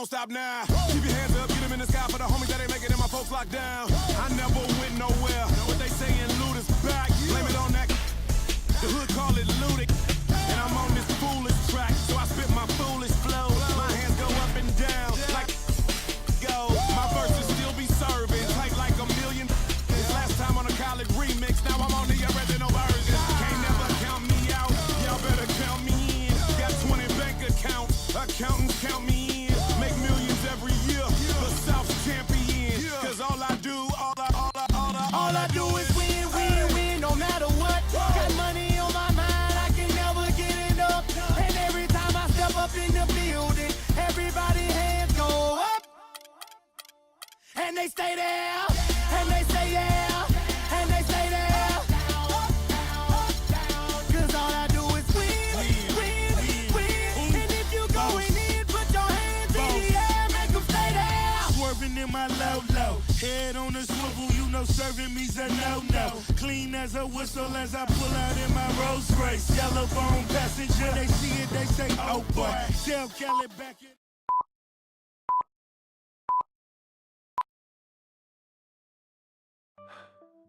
don't stop now. Keep your hands up, get them in the sky for the homies that ain't making it, my folks locked down. I never went nowhere. What they saying, loot is back. Blame it on that. The hood call it looting. And I'm on this foolish track, so I spit my foolish flow. My hands go up and down like go. My verses still be serving tight like a million. This last time on a college remix, now I'm on the original version. Can't never count me out, y'all better count me in. Got 20 bank accounts, accountants count me in. Make millions every year, the South champion. Cause all I do is win, win, win, no matter what. Got money on my mind, I can never get it up. And every time I step up in the building, everybody hands go up. And they stay there, and they say yeah, and they stay there. Cause all I do is win, win, win. And if you going in, put your hands in the air, make them stay there. Swerving in my low, head on the swivel, you know serving me's a no-no. Clean as a whistle as I pull out in my Rolls Royce. Yellow bone passenger, they see it, they say, oh boy. Tell Kelly back in.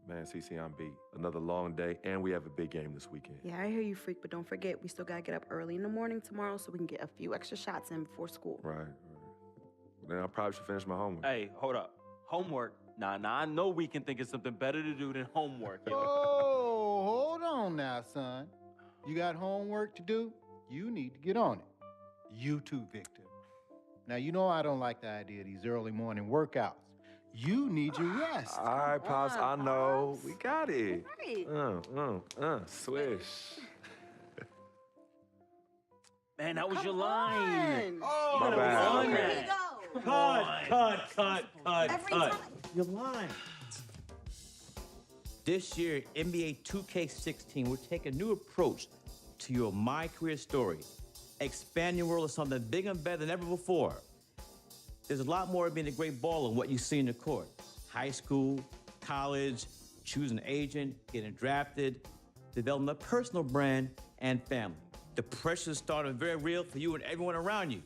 Man, CC, I'm beat. Another long day, and we have a big game this weekend. Yeah, I hear you, freak, but don't forget, we still gotta get up early in the morning tomorrow so we can get a few extra shots in before school. Right. Then I probably should finish my homework. Hey, hold up. Homework? Nah, I know we can think of something better to do than homework, yo. Oh, hold on now, son. You got homework to do? You need to get on it. You too, Victor. Now, you know I don't like the idea of these early morning workouts. You need your rest. All right, Pops, I know. We got it. Right. Swish. Man, that was Come your line. on. Oh, My bad. Here we go. Cut. Every time. Your line. This year, NBA 2K16 will take a new approach to your My Career story. Expand your world to something bigger and better than ever before. There's a lot more of being a great baller than what you see in the court. High school, college, choosing an agent, getting drafted, developing a personal brand, and family. The pressure is starting very real for you and everyone around you.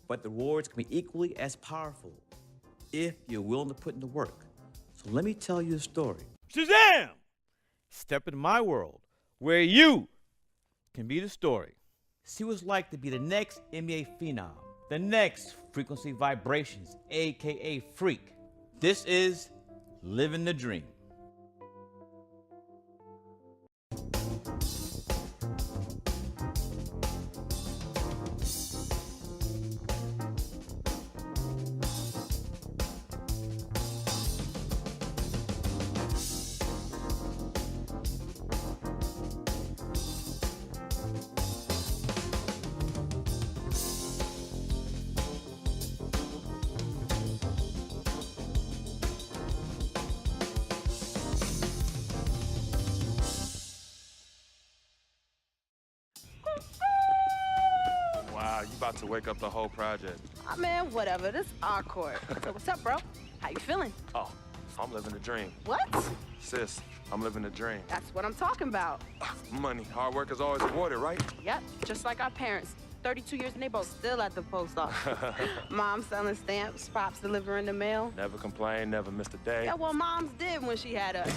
But the rewards can be equally as powerful if you're willing to put in the work. So let me tell you a story. Shazam! Step into my world where you can be the story. See what it's like to be the next NBA phenom, the next Frequency Vibrations, AKA Freak. This is Living the Dream. You about to wake up the whole project. Oh, man, whatever. This is our court. So what's up, bro? How you feeling? Oh, I'm living the dream. What? Sis, I'm living the dream. That's what I'm talking about. Money, hard work is always rewarded, right? Yep, just like our parents. 32 years and they both still at the post office. Mom selling stamps, Pops delivering the mail. Never complained, never missed a day. Yeah, well, Moms did when she had us.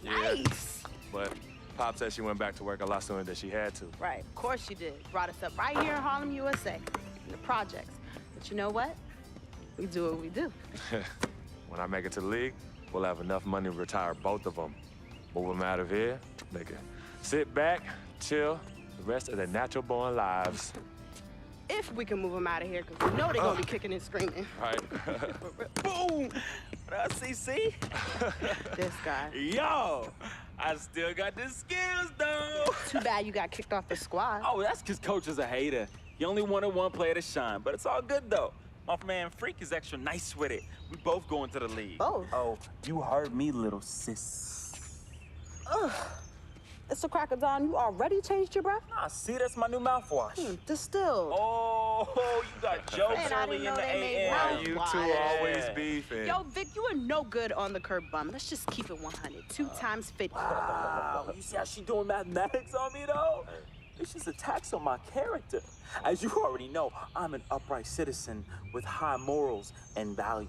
Yeah. Nice. But Pop said she went back to work a lot sooner than she had to. Right, of course she did. Brought us up right here in Harlem, USA, in the projects. But you know what? We do what we do. When I make it to the league, we'll have enough money to retire both of them. Move them out of here, they can sit back, chill, the rest of their natural-born lives. If we can move them out of here, because we know they're going to be kicking and screaming. Right. Boom! What up, CC? This guy. Yo, I still got the skills, though. Too bad you got kicked off the squad. Oh, that's because Coach is a hater. He only wanted one player to shine, but it's all good, though. My man Freak is extra nice with it. We both going to the league. Both? Oh, you heard me, little sis. Ugh. It's a crack of dawn. You already changed your breath? Nah, see, that's my new mouthwash. Distilled. Oh, you got jokes Man, I early didn't in know the they made AM. mouthwash. You two Yeah. always beefing. Yo, Vic, you are no good on the curb bum. Let's just keep it 100. 2 times 50. Wow, you see how she doing mathematics on me, though? It's just attacks on my character. As you already know, I'm an upright citizen with high morals and values.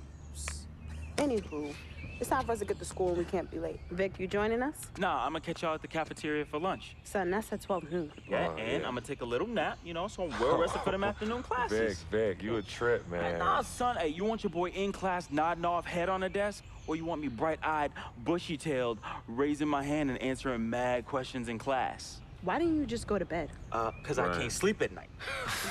Anywho, it's time for us to get to school and we can't be late. Vic, you joining us? Nah, I'm gonna catch y'all at the cafeteria for lunch. Son, that's at 12 noon. Yeah, Oh, and yeah. I'm gonna take a little nap, you know, so I'm well rested for them afternoon classes. Vic, you a trip, man. Nah, son, hey, you want your boy in class nodding off, head on the desk? Or you want me bright-eyed, bushy-tailed, raising my hand and answering mad questions in class? Why didn't you just go to bed? Cause I can't sleep at night.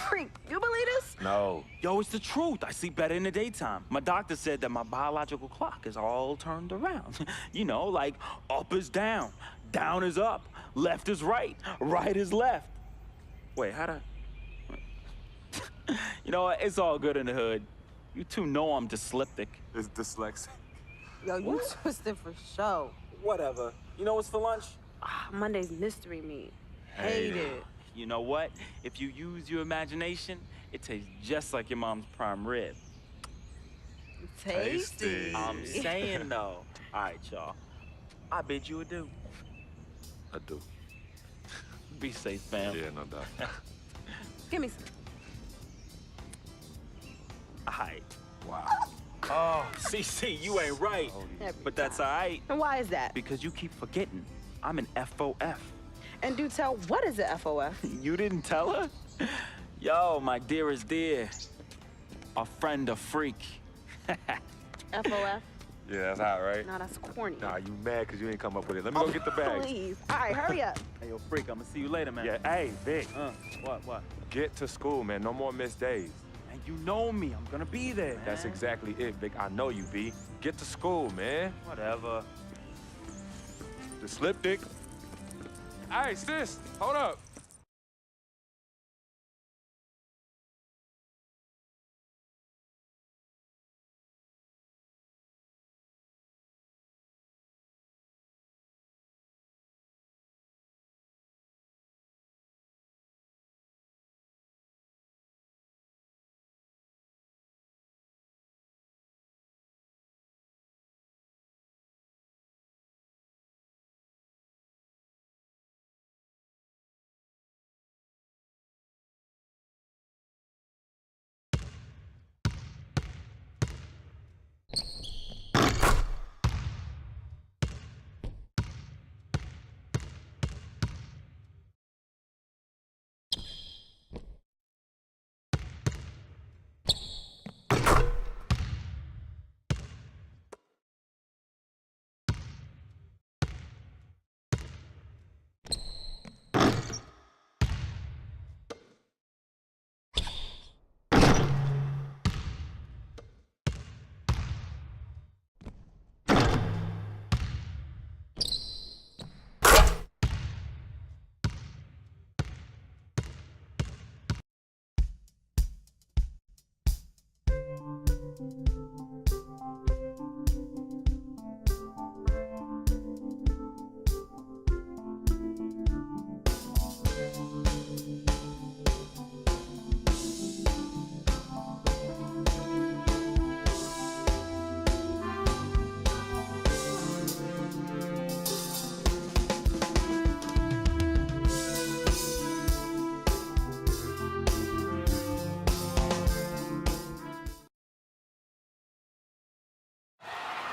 Freak, you believe this? No. Yo, it's the truth. I sleep better in the daytime. My doctor said that my biological clock is all turned around. You know, like up is down, down is up, left is right, right is left. Wait, how'd I... You know what? It's all good in the hood. You two know I'm dyslexic. It's dyslexic. Yo, you twisted for show. Whatever. You know what's for lunch? Monday's mystery meat. Hate it. You know what? If you use your imagination, it tastes just like your mom's prime rib. Tasty. I'm saying though. All right, y'all. I bid you adieu. I do. Be safe, fam. Yeah, no doubt. Give me some. All right. Wow. Oh, CC, you ain't right. But that's all right, And why is that? because you keep forgetting. I'm an FOF. And do tell, what is a FOF? You didn't tell her? Yo, my dearest dear. A friend, a freak. FOF? Yeah, that's hot, right? No, that's corny. Nah, you mad because you ain't come up with it. Let me go get the bags. Please. All right, hurry up. Hey, yo, freak, I'm gonna see you later, man. Yeah, hey, Vic, What? get to school, man. No more missed days. And you know me, I'm gonna be there, man. That's exactly it, Vic. I know you, B. Get to school, man. Whatever. The slip dick. Hey, sis, hold up.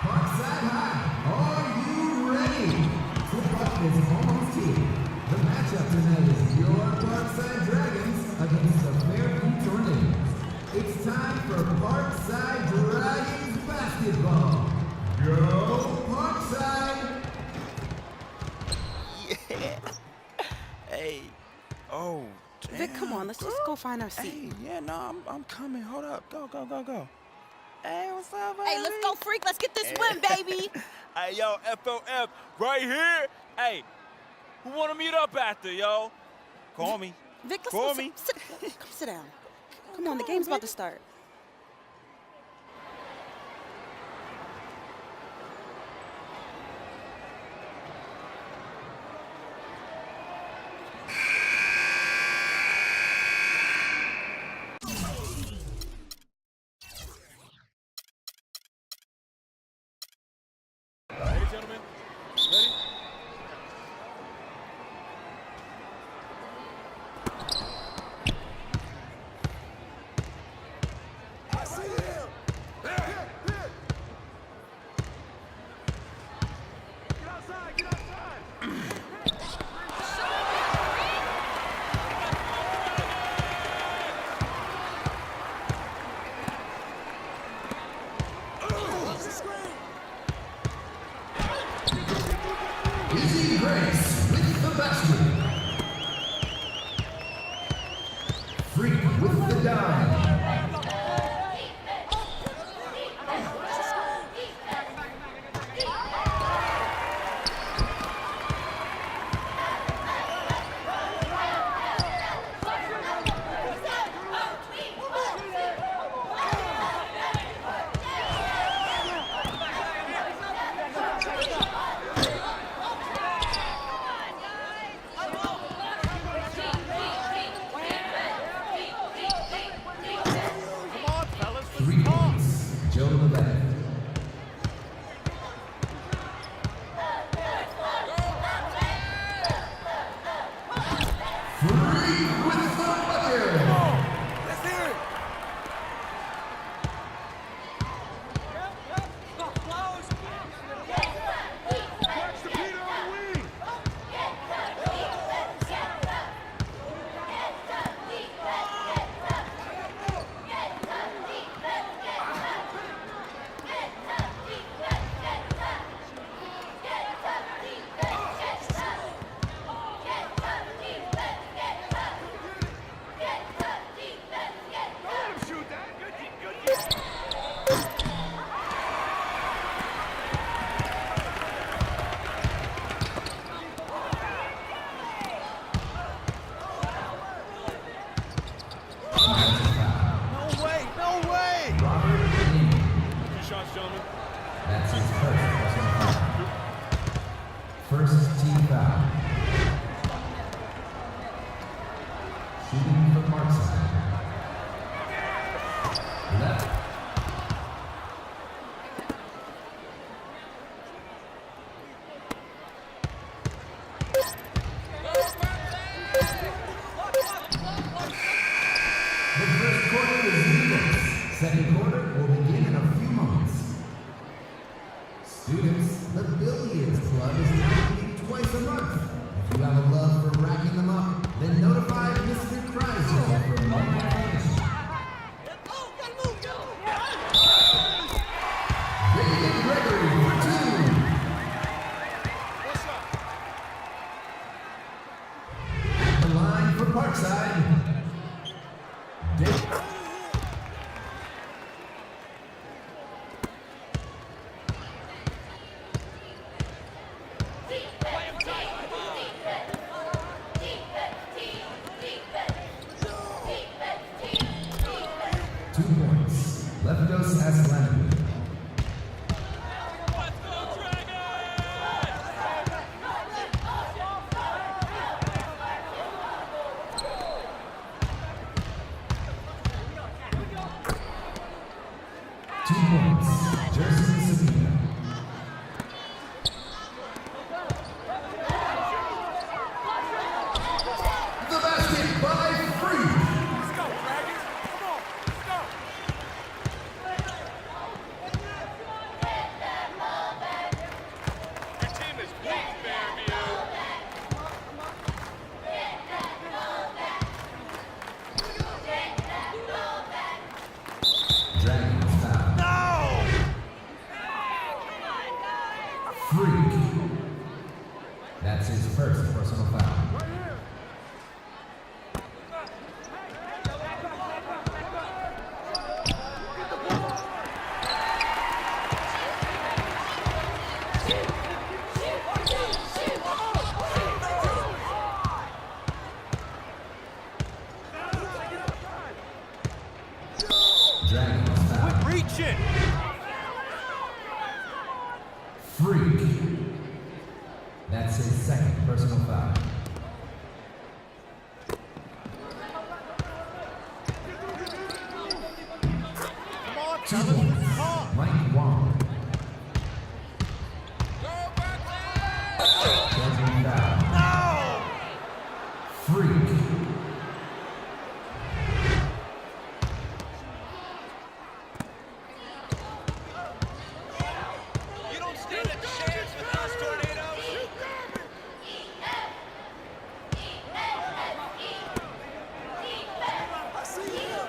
Parkside High, are you ready? Tip-off is almost here. The matchup tonight is your Parkside Dragons against the Fairview Tornadoes. It's time for Parkside Dragons basketball. Go Parkside! Yeah. Hey. Oh, damn. Vic, come on, let's just go find our seat. Hey, yeah, no, I'm coming. Hold up. Go. Hey, what's up, baby? Hey, let's go, freak. Let's get this win, baby. Hey, yo, FOF, right here. Hey, who wanna meet up after, yo? Call me. Vic, let's Call go. me. Come sit down. Come on, the game's about to start. Ready, gentlemen? Ready? Freak with the bucket. Let's hear it. Catch the Peter on the wing. No way, no way! Robert Lee. Two shots, gentlemen. That's his first personal foul. First team foul. Shooting from Markside. Left. The first quarter is useless. Second quarter will begin in a few moments. Students, the Billiards Club is now meeting twice a month. If you have a love for racking them up, then notify Mr. Chrysler for more information. David Gregory for two. At the line for Parkside. Dick. Two points. Leftos Aslanami. Two points. Jersey Sabina. The basket by Free. Let's go, Dragons. Come on. Let's go. Your team is weak, Fairview. Dragons foul. No! Freak. That's his first personal foul. Dragons foul. Reaching! Freak. That's his second personal foul. Come on, Two fellas, points. come on! Mike Wong. Judging foul. No! Freak. You don't stand a chance with us, Tornadoes. I see you.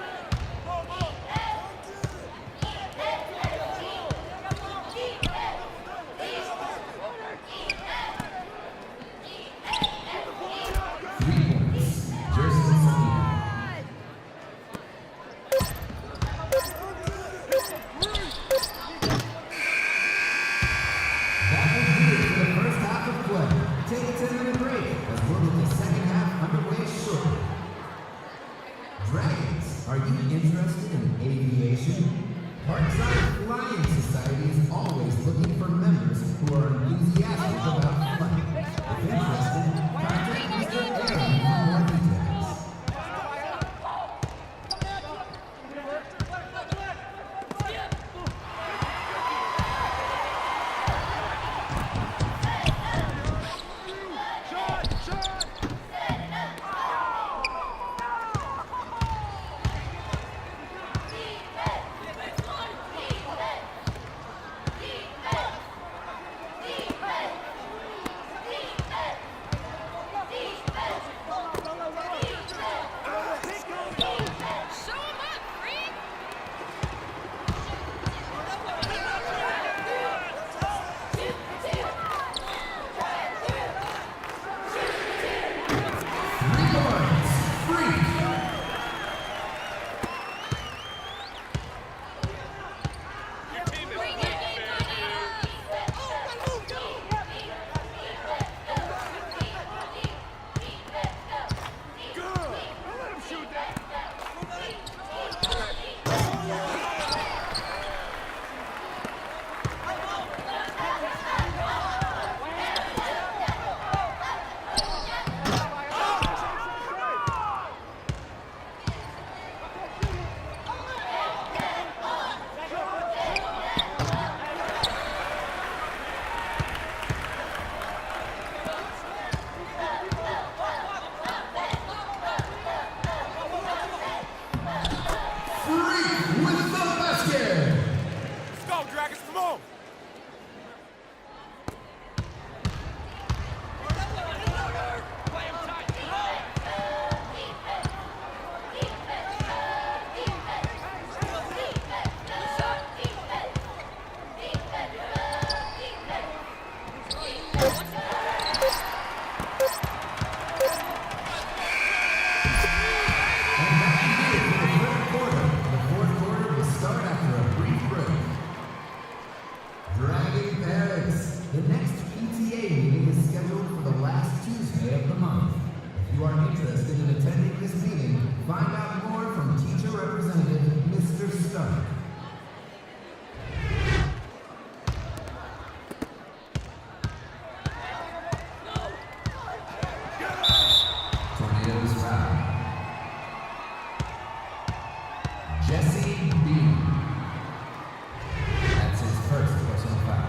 interested in attending this meeting, find out more from Teacher Representative Mr. Stark. Tornadoes foul. Jesse Bean. That's his first personal foul.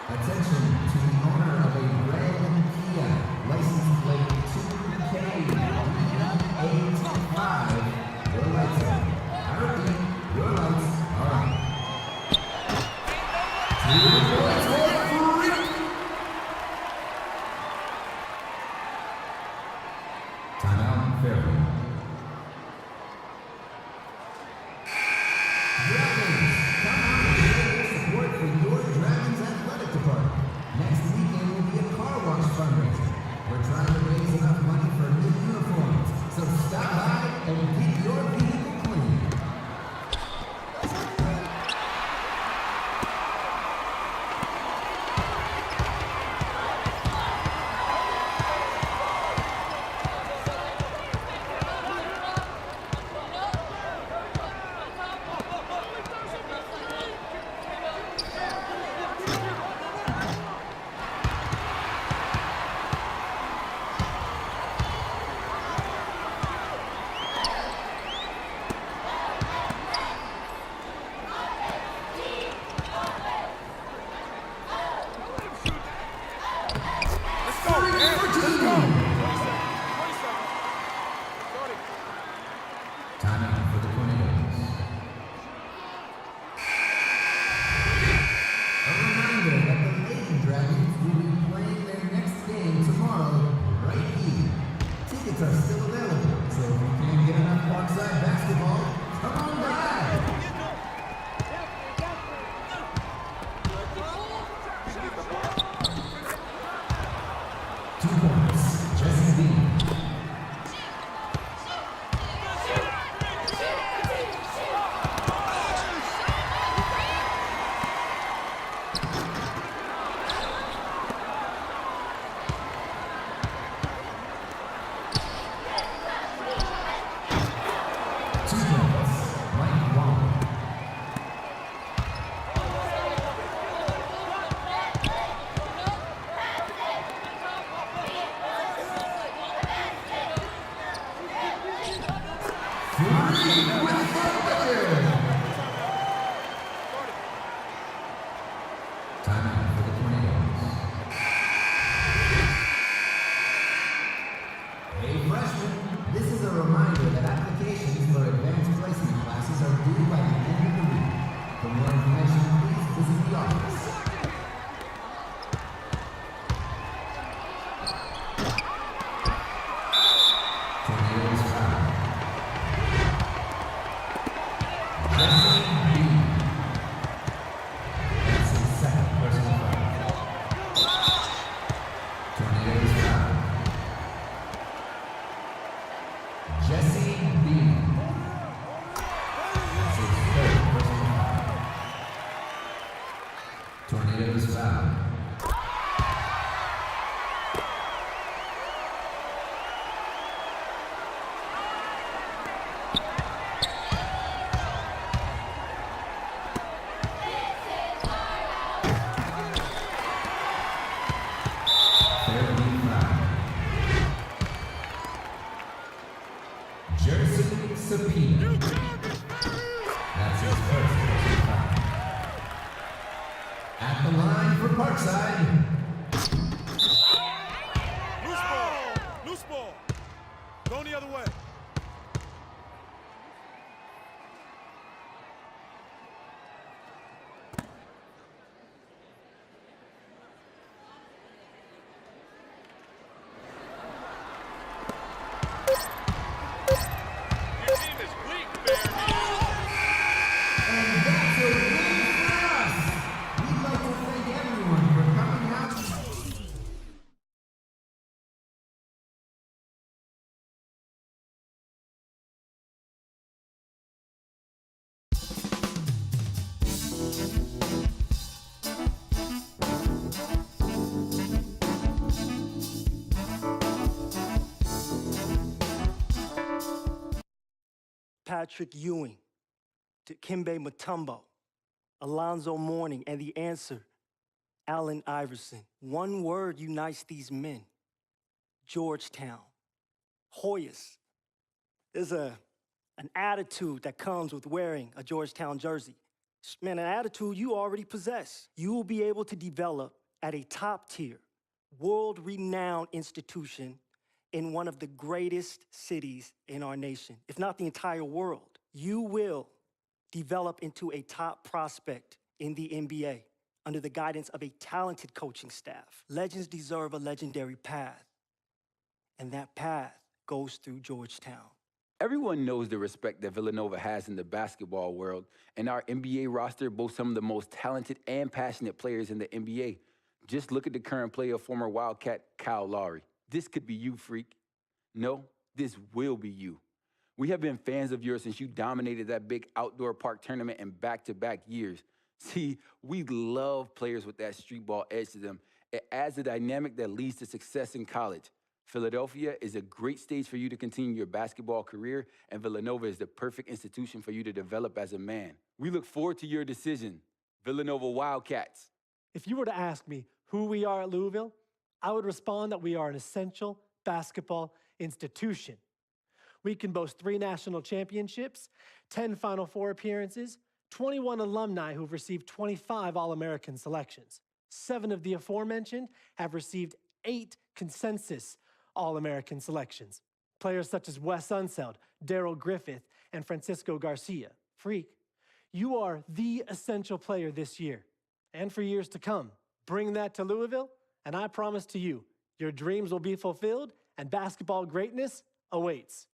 Attention to the owner of a red Kia, license plate 2K16 Your lights are. I repeat, your lights are on. Timeout, Fairview. Dragons, come on and show your support for your Dragons Athletic Department. Next weekend will be a car wash fundraiser. We're trying to raise enough money for new uniforms, so stop by and keep your vehicle clean. Timeout for the Tornadoes. A reminder that the Lady Dragons will be playing their next game tomorrow right here. Tickets are still available, so if you can't get enough Parkside basketball, come on by. 2 points, Jesse Bean. Timeout for the Tornadoes. Hey freshmen, this is a reminder that applications for advanced placement classes are due by the end of the week. For more information, please visit the office. Tornadoes foul. Jesse Bean. That's his second personal foul. Tornadoes foul. Jesse Bean. That's his third personal foul. Tornadoes foul. Fairview foul. Jersey Sapina. That's his first personal foul. At the line for Parkside. Loose ball. Loose ball. Going the other way. Your team is weak, Bear. Patrick Ewing, Dikembe Mutombo, Alonzo Mourning, and the answer, Allen Iverson. One word unites these men: Georgetown. Hoyas. There's an attitude that comes with wearing a Georgetown jersey. Man, an attitude you already possess. You will be able to develop at a top-tier, world-renowned institution in one of the greatest cities in our nation, if not the entire world. You will develop into a top prospect in the NBA under the guidance of a talented coaching staff. Legends deserve a legendary path, and that path goes through Georgetown. Everyone knows the respect that Villanova has in the basketball world, and our NBA roster boasts some of the most talented and passionate players in the NBA. Just look at the current play of former Wildcat Kyle Lowry. This could be you, freak. No, this will be you. We have been fans of yours since you dominated that big outdoor park tournament in back-to-back years. See, we love players with that street ball edge to them. It adds a dynamic that leads to success in college. Philadelphia is a great stage for you to continue your basketball career, and Villanova is the perfect institution for you to develop as a man. We look forward to your decision. Villanova Wildcats. If you were to ask me who we are at Louisville, I would respond that we are an essential basketball institution. We can boast 3 national championships, 10 Final Four appearances, 21 alumni who've received 25 All-American selections. 7 of the aforementioned have received 8 consensus All-American selections. Players such as Wes Unseld, Darrell Griffith, and Francisco Garcia. Freak, you are the essential player this year and for years to come. Bring that to Louisville, and I promise to you, your dreams will be fulfilled and basketball greatness awaits.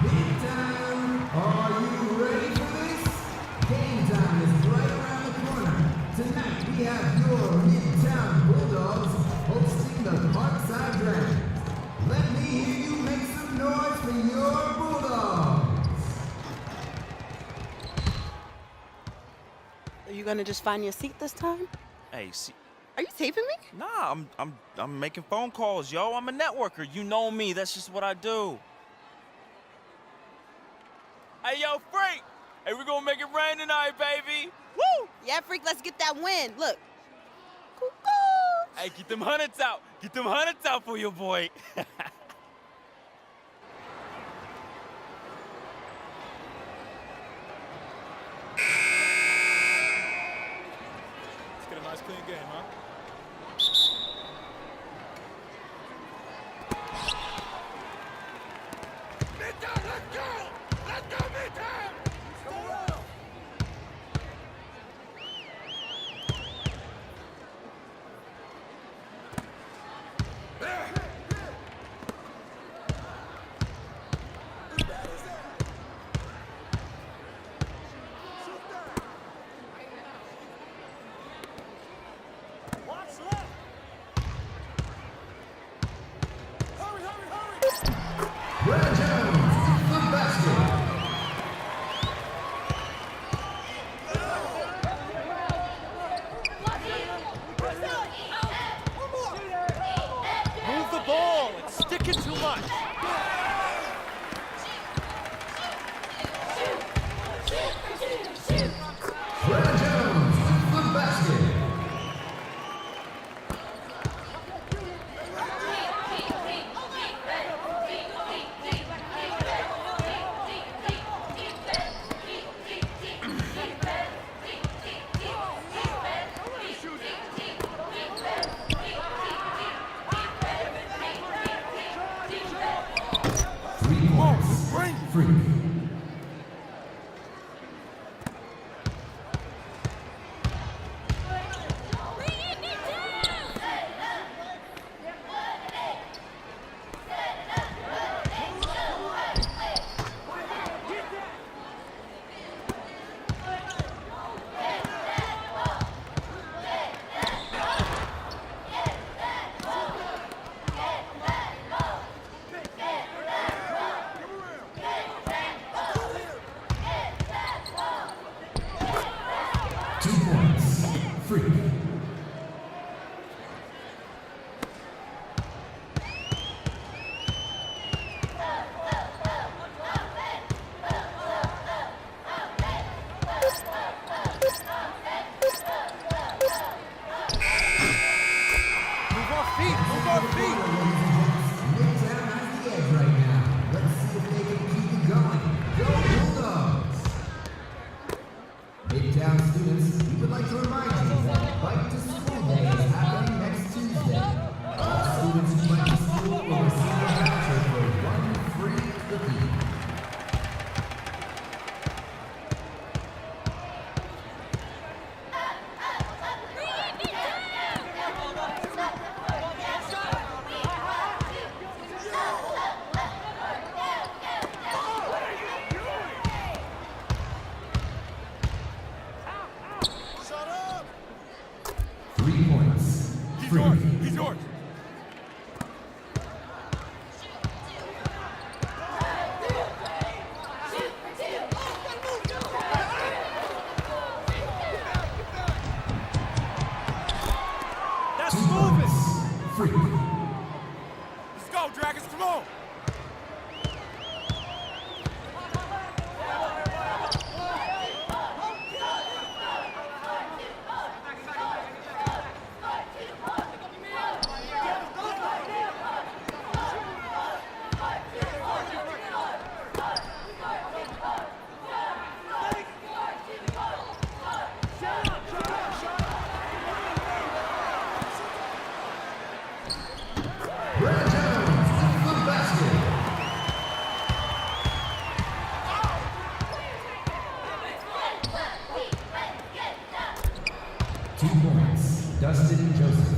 Midtown, are you ready for this? Game time is right around the corner. Tonight we have your Midtown Bulldogs hosting the Parkside Dragons. Let me hear you make some noise for your Bulldogs. Are you gonna just find your seat this time? Hey, see. Are you taping me? Nah, I'm making phone calls, yo. I'm a networker. You know me. That's just what I do. Hey, yo, Freak! Hey, we're gonna make it rain tonight, baby! Woo! Yeah, Freak, let's get that win. Look. Cuckoo! Hey, get them hundreds out! Get them hundreds out for your boy! Let's get a nice clean game, huh? Midtown, let's go! Let's go, Midtown! 2 points. Free. Midtown students, we would like to remind you that Bike to School Day is happening next Tuesday. All students who bike to school will receive a voucher for 1 free cookie. He's yours. He's yours. That's moving. Free. Let's go, Dragons. Come on. Brad Jones in the basket. Two points. Dustin Joseph.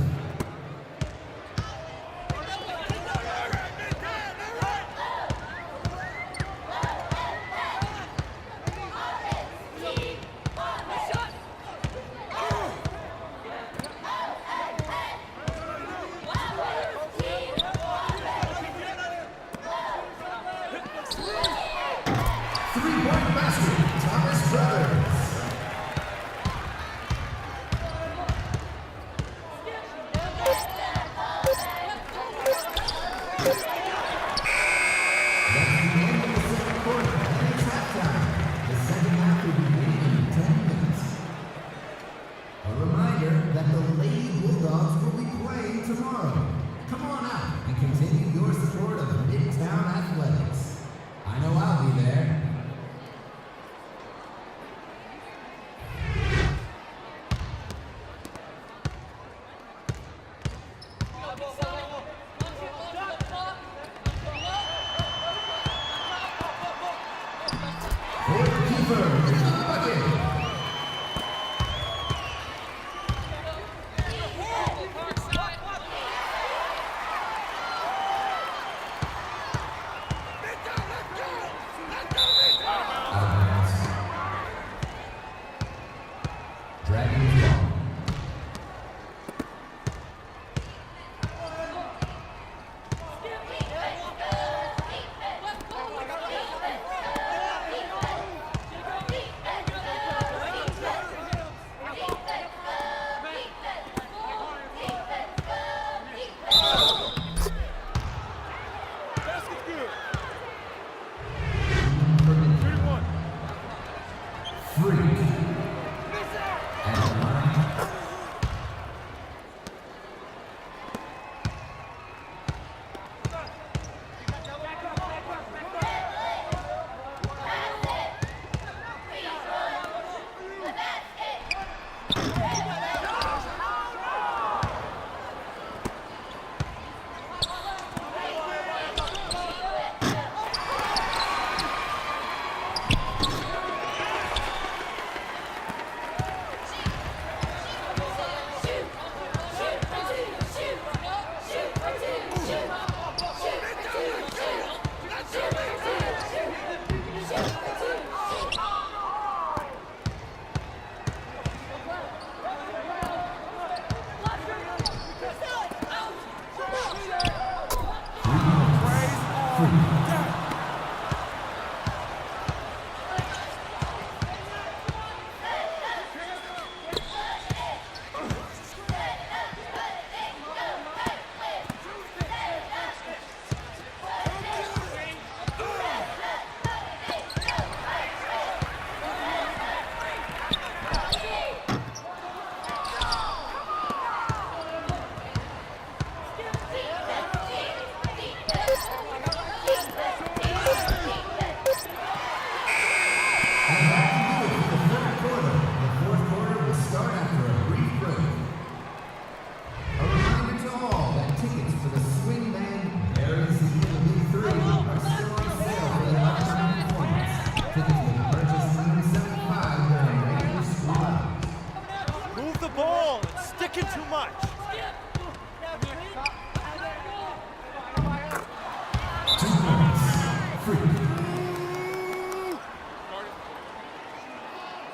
Three-point basket. Thomas Brothers.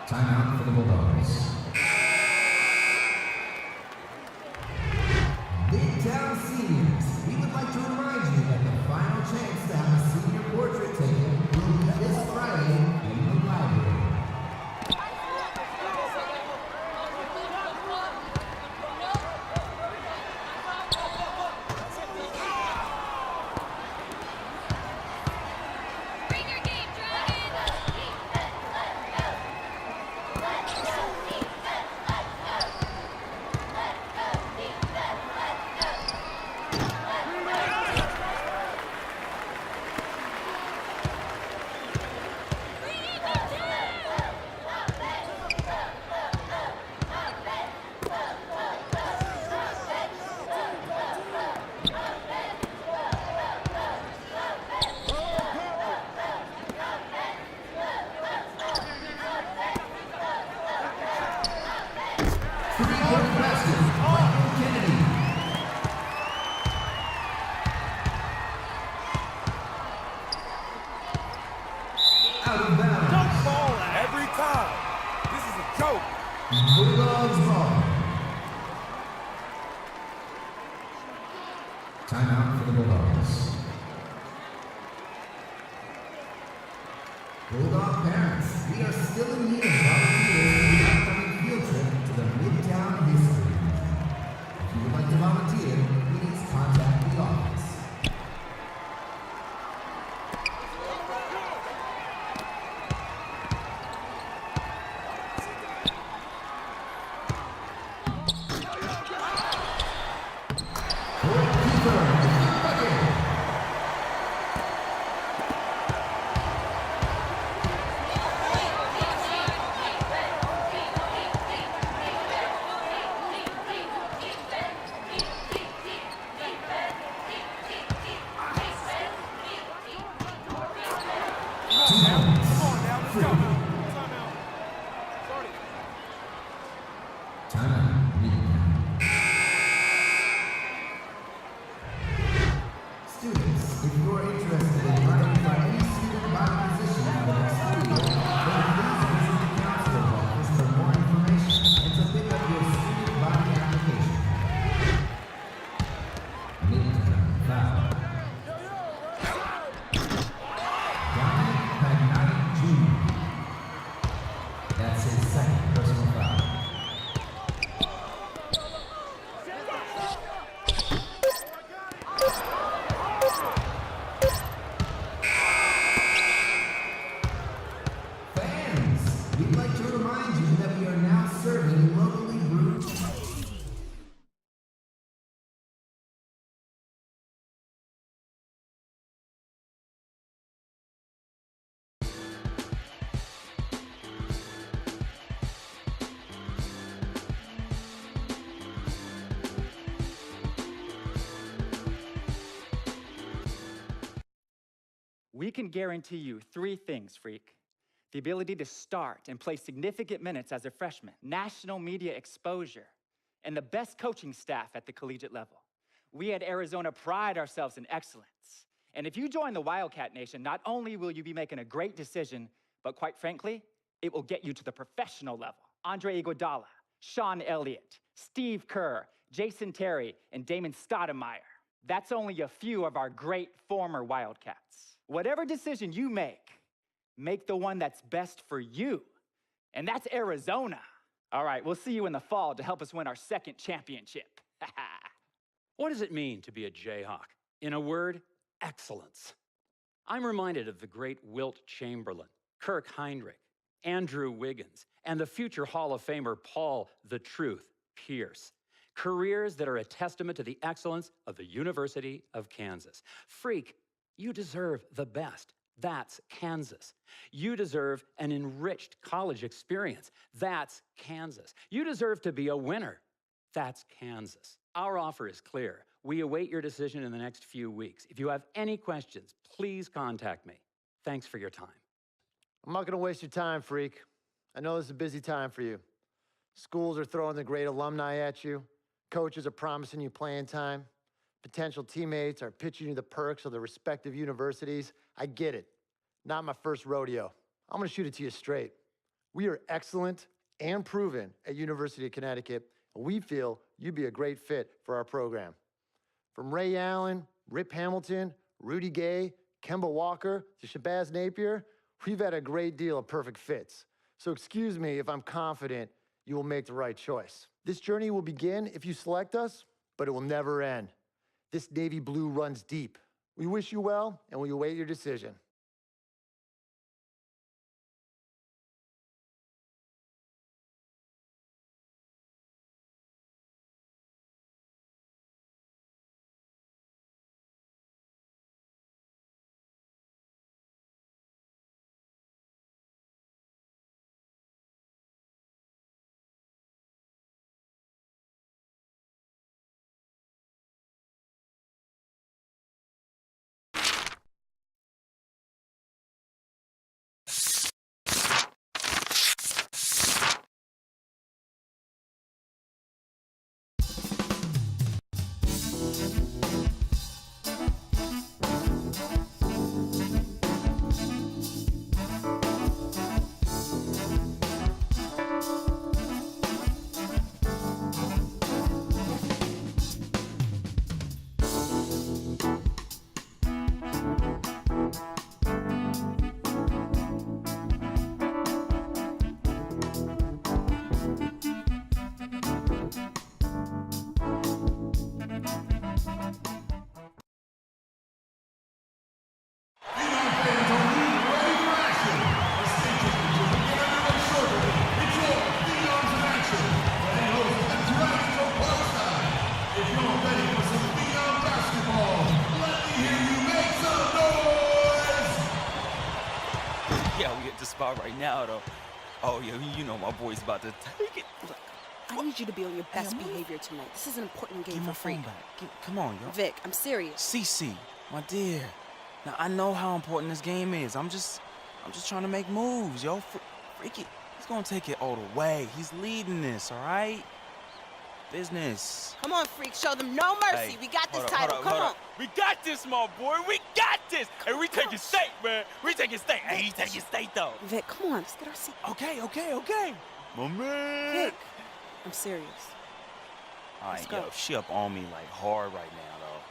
Timeout for the Bulldogs. Midtown seniors, we would like to remind you that the final chance to have a senior portrait taken will be this Friday in the library. Bulldogs ball. Timeout for the Bulldogs. Bulldog parents, we are still in need of volunteers for the upcoming field trip to the Midtown History. If you would like to volunteer, please contact the office. Students, if you are interested in running for any student body position in the next school year, then please visit the counselor's office for more information and to pick up your student body application. Midtown foul. Dominic Magnani Jr. That's his second personal foul. We'd like to remind you that we are now serving locally brewed. We can guarantee you 3 things, Freak. The ability to start and play significant minutes as a freshman, national media exposure, and the best coaching staff at the collegiate level. We at Arizona pride ourselves in excellence. And if you join the Wildcat Nation, not only will you be making a great decision, but quite frankly, it will get you to the professional level. Andre Iguodala, Sean Elliott, Steve Kerr, Jason Terry, and Damon Stoudemire. That's only a few of our great former Wildcats. Whatever decision you make the one that's best for you. And that's Arizona. All right, we'll see you in the fall to help us win our 2nd championship. What does it mean to be a Jayhawk? In a word, excellence. I'm reminded of the great Wilt Chamberlain, Kirk Heinrich, Andrew Wiggins, and the future Hall of Famer Paul "The Truth" Pierce. Careers that are a testament to the excellence of the University of Kansas. Freak, you deserve the best. That's Kansas. You deserve an enriched college experience. That's Kansas. You deserve to be a winner. That's Kansas. Our offer is clear. We await your decision in the next few weeks. If you have any questions, please contact me. Thanks for your time. I'm not going to waste your time, Freak. I know this is a busy time for you. Schools are throwing the great alumni at you. Coaches are promising you playing time. Potential teammates are pitching you the perks of the respective universities. I get it. Not my first rodeo. I'm going to shoot it to you straight. We are excellent and proven at University of Connecticut, and we feel you'd be a great fit for our program. From Ray Allen, Rip Hamilton, Rudy Gay, Kemba Walker, to Shabazz Napier, we've had a great deal of perfect fits. So excuse me if I'm confident you will make the right choice. This journey will begin if you select us, but it will never end. This navy blue runs deep. We wish you well, and we await your decision. Yeah, we at the spot right now, though. Oh, yeah, you know my boy's about to take it. Look, I need you to be on your best behavior tonight. This is an important game Give for my phone Freak. back. Come on, yo. Vic, I'm serious. CC, my dear. Now, I know how important this game is. I'm just trying to make moves, yo. Freaky, he's gonna take it all the way. He's leading this, all right? Business. Come on, Freak, show them no mercy. Hey, We got this hold title. up, Come hold on. up. We got this, my boy. We got this. Hey, we taking state, man. We taking state. Hey, he's taking state, though. Vic, come on, let's get our seat. Okay. My man. Vic, I'm serious. All Let's right, go. yo, she up on me like hard right now, though.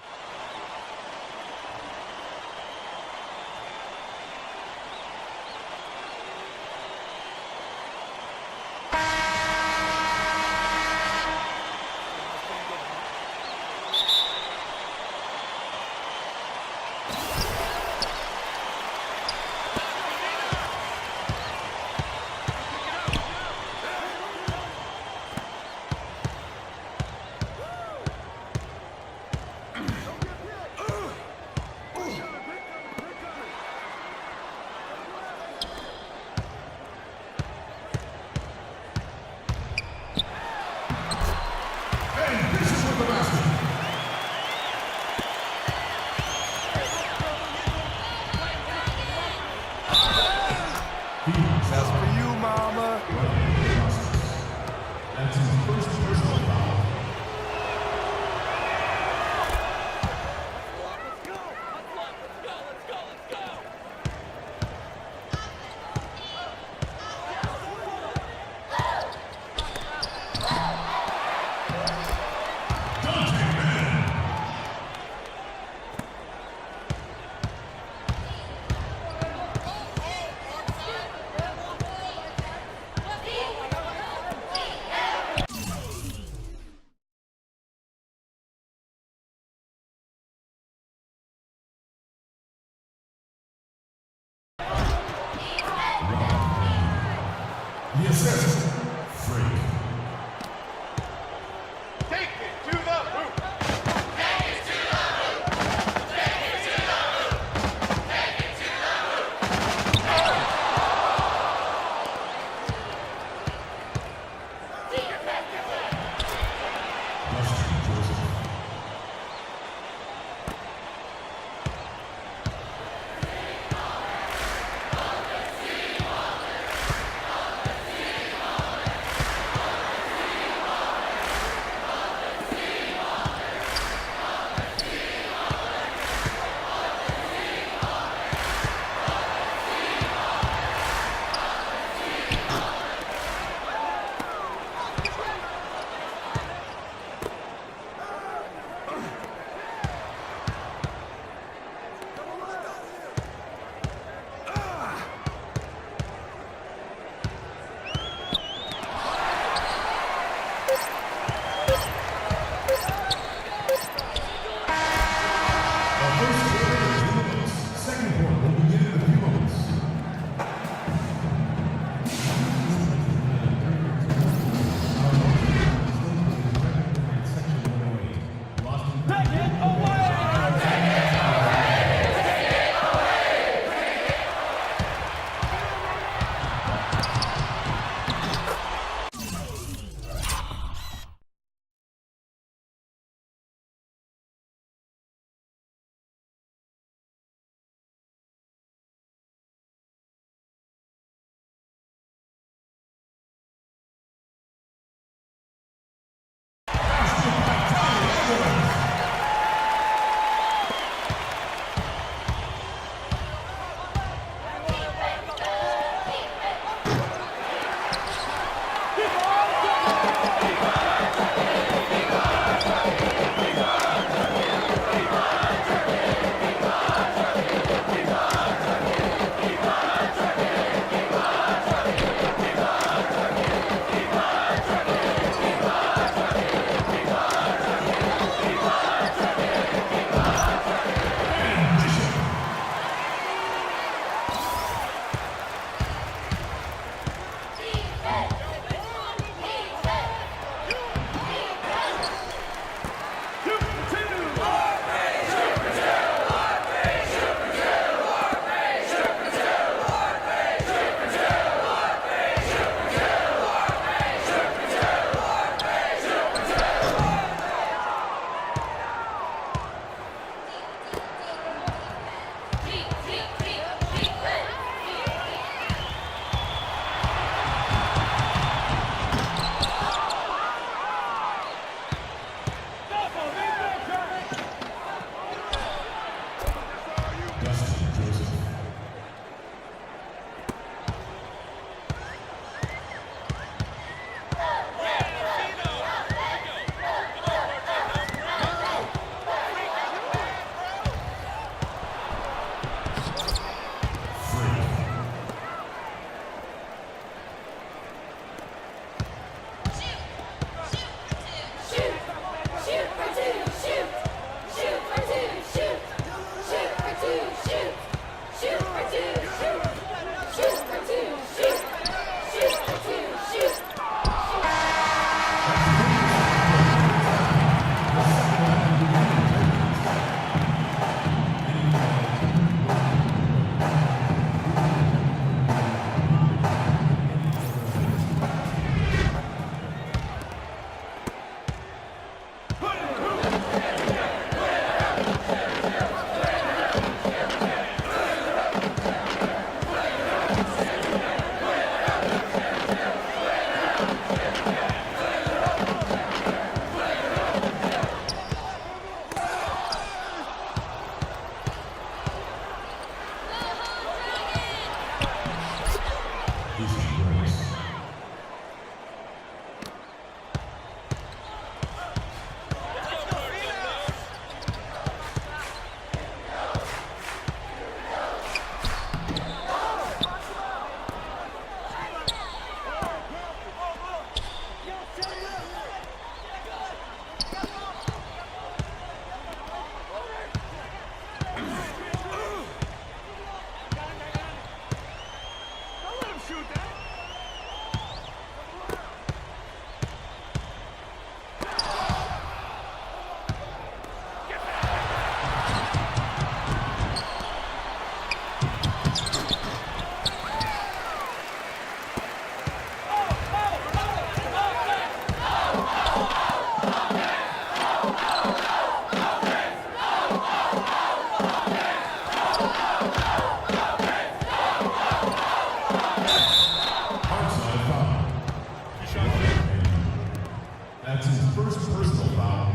That's his first personal foul.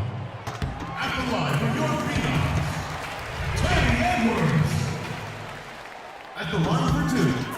At the line for your Phoenix, Teddy Edwards. At the line for 2.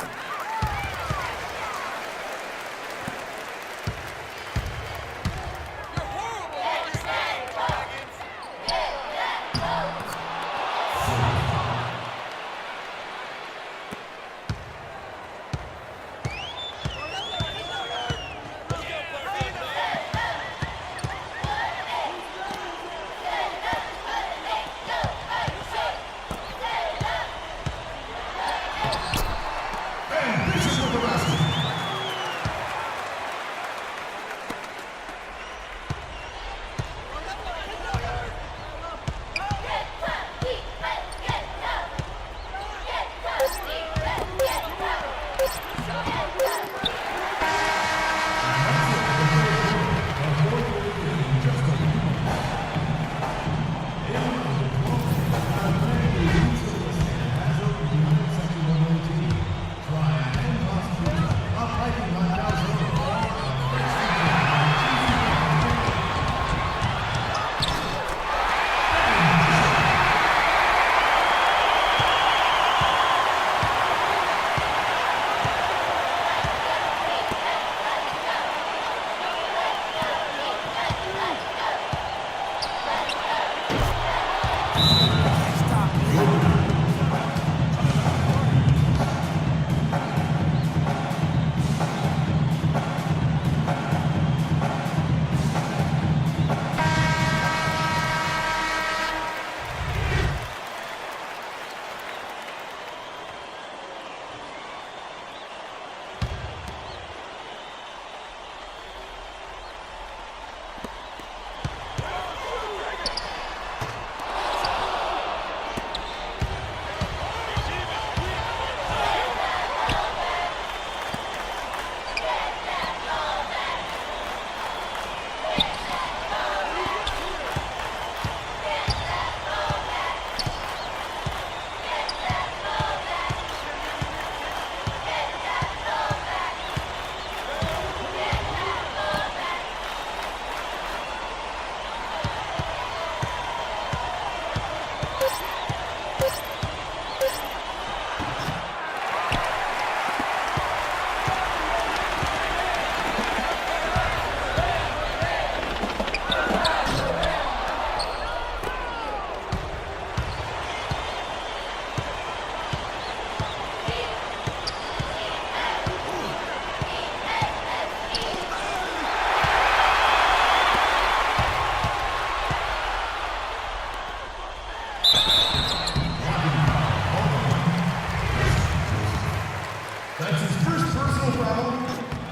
That's his first personal foul,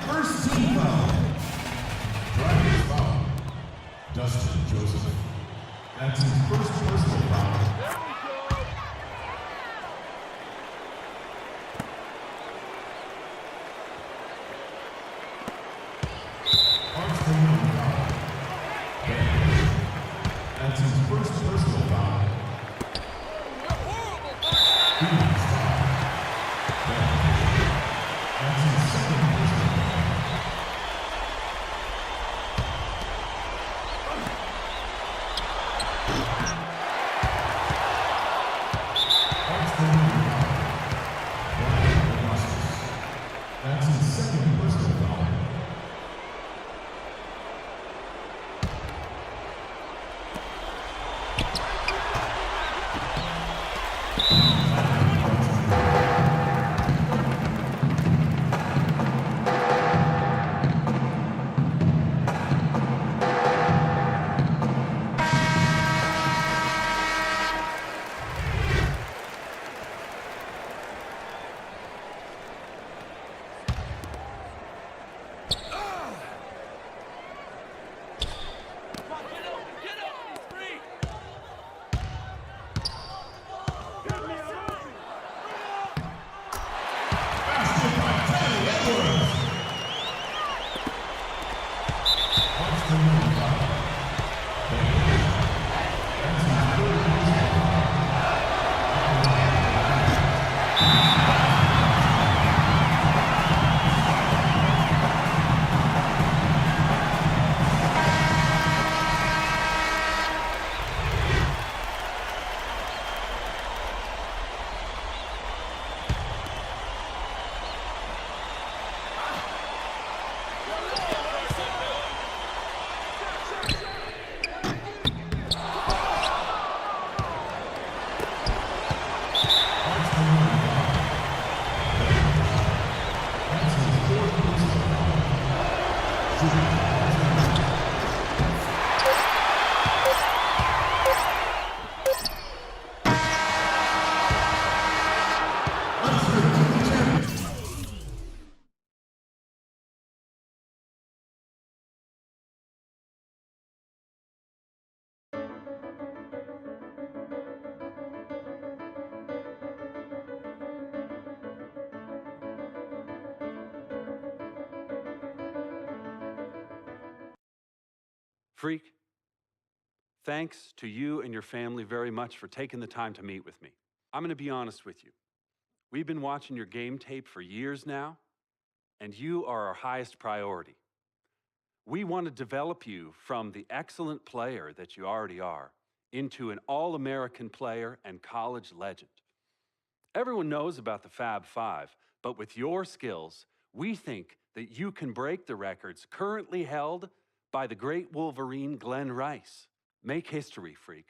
first team foul. Driving foul, Dustin Joseph. That's his first personal foul. That's his first personal foul. That's his second personal foul. That's his Freak, thanks to you and your family very much for taking the time to meet with me. I'm going to be honest with you. We've been watching your game tape for years now, and you are our highest priority. We want to develop you from the excellent player that you already are into an all-American player and college legend. Everyone knows about the Fab Five, but with your skills, we think that you can break the records currently held by the great Wolverine Glenn Rice. Make history, Freak.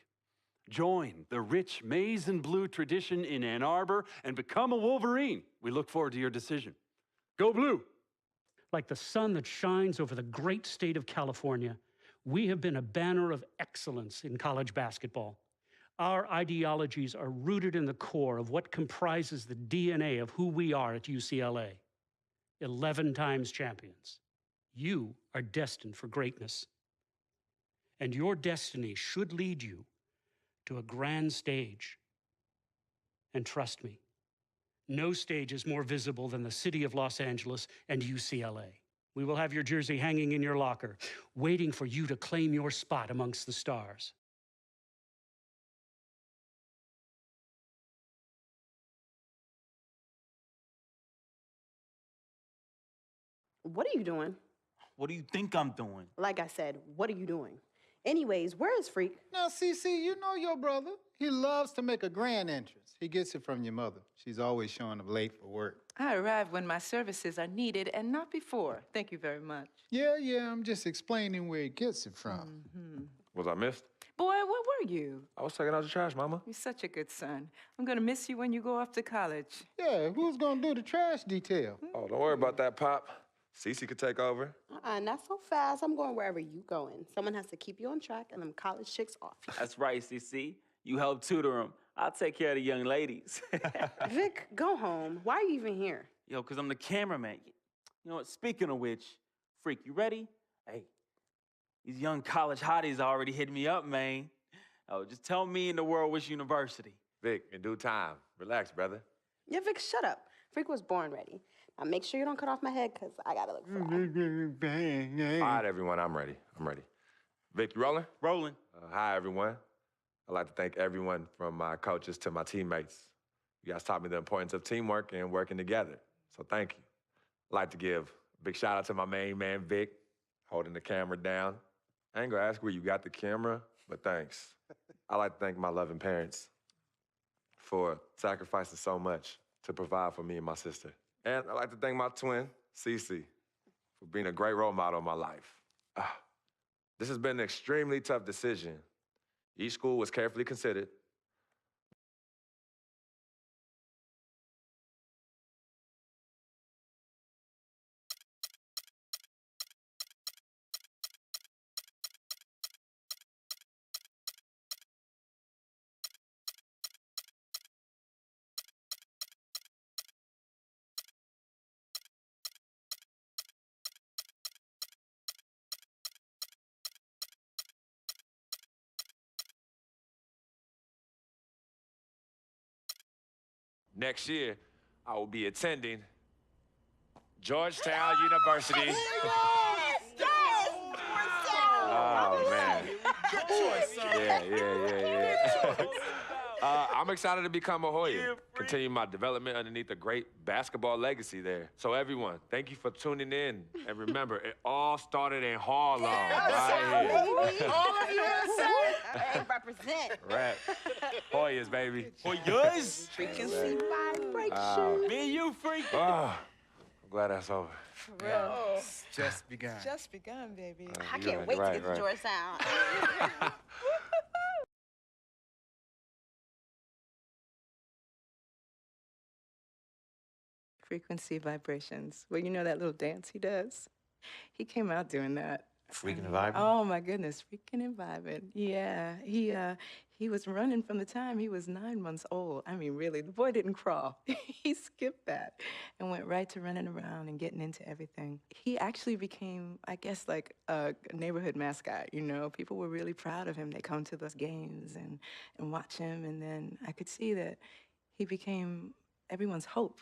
Join the rich maize and blue tradition in Ann Arbor and become a Wolverine. We look forward to your decision. Go Blue! Like the sun that shines over the great state of California, we have been a banner of excellence in college basketball. Our ideologies are rooted in the core of what comprises the DNA of who we are at UCLA. 11 times champions. You are destined for greatness. And your destiny should lead you to a grand stage. And trust me, no stage is more visible than the city of Los Angeles and UCLA. We will have your jersey hanging in your locker, waiting for you to claim your spot amongst the stars. What are you doing? What do you think I'm doing? Like I said, what are you doing? Anyways, where is Freak? Now, CC, you know your brother. He loves to make a grand entrance. He gets it from your mother. She's always showing up late for work. I arrive when my services are needed and not before. Thank you very much. Yeah, I'm just explaining where he gets it from. Was I missed? Boy, where were you? I was taking out the trash, Mama. You're such a good son. I'm gonna miss you when you go off to college. Yeah, who's gonna do the trash detail? Oh, don't worry about that, Pop. Cece could take over. Not so fast. I'm going wherever you going. Someone has to keep you on track and them college chicks off you. That's right, CC. You help tutor them. I'll take care of the young ladies. Vic, go home. Why are you even here? Yo, because I'm the cameraman. You know what? Speaking of which, Freak, you ready? Hey, these young college hotties already hit me up, man. Oh, just tell me in the world which university. Vic, in due time. Relax, brother. Yeah, Vic, shut up. Freak was born ready. Now make sure you don't cut off my head, because I gotta look fly. All right, everyone, I'm ready. Vic, you rolling? Rolling. Hi, everyone. I'd like to thank everyone from my coaches to my teammates. You guys taught me the importance of teamwork and working together, so thank you. I'd like to give a big shout out to my main man, Vic, holding the camera down. I ain't gonna ask where you got the camera, but thanks. I'd like to thank my loving parents for sacrificing so much to provide for me and my sister. And I'd like to thank my twin, Cece, for being a great role model in my life. This has been an extremely tough decision. Each school was carefully considered. Next year, I will be attending Georgetown University. Oh, man. Good choice, son. Yeah. I'm excited to become a Hoya, continue my development underneath a great basketball legacy there. So everyone, thank you for tuning in. And remember, it all started in Harlem. Right here. All of USA. Hey, represent. Right. Hoyas, baby. Hoyas? Frequency vibration. Me and you, Freak. I'm glad that's over. For real. It's just begun. Just begun, baby. I can't wait to get to Georgetown. Frequency vibrations. Well, you know that little dance he does? He came out doing that. Freaking and vibing? Oh my goodness, freaking and vibing. Yeah, he was running from the time he was 9 months old. I mean, really, the boy didn't crawl. He skipped that and went right to running around and getting into everything. He actually became, I guess, like a neighborhood mascot, you know? People were really proud of him. They come to those games and watch him, and then I could see that he became everyone's hope.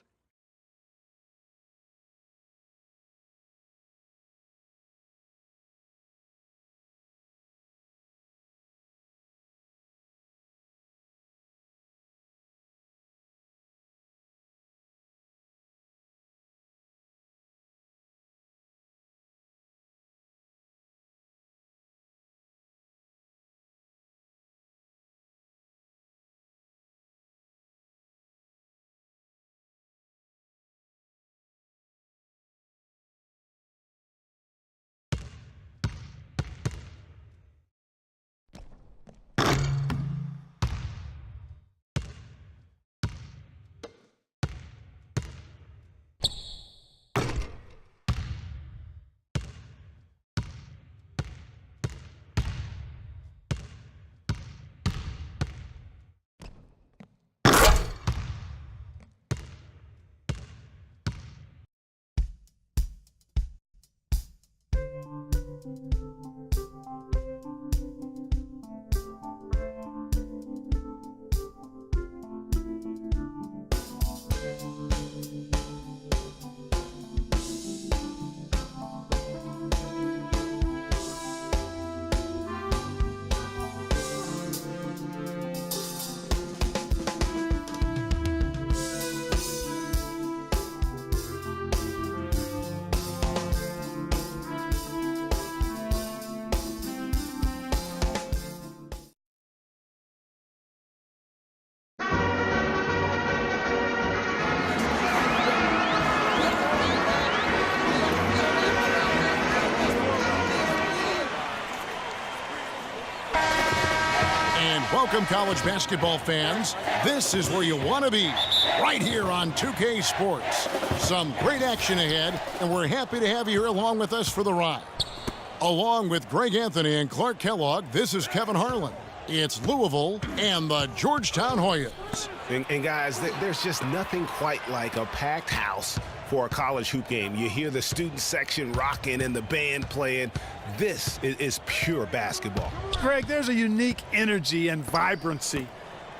Welcome, college basketball fans. This is where you want to be, right here on 2K Sports. Some great action ahead, and we're happy to have you here along with us for the ride. Along with Greg Anthony and Clark Kellogg, this is Kevin Harlan. It's Louisville and the Georgetown Hoyas. And guys, there's just nothing quite like a packed house for a college hoop game. You hear the student section rocking and the band playing. This is pure basketball. Greg, there's a unique energy and vibrancy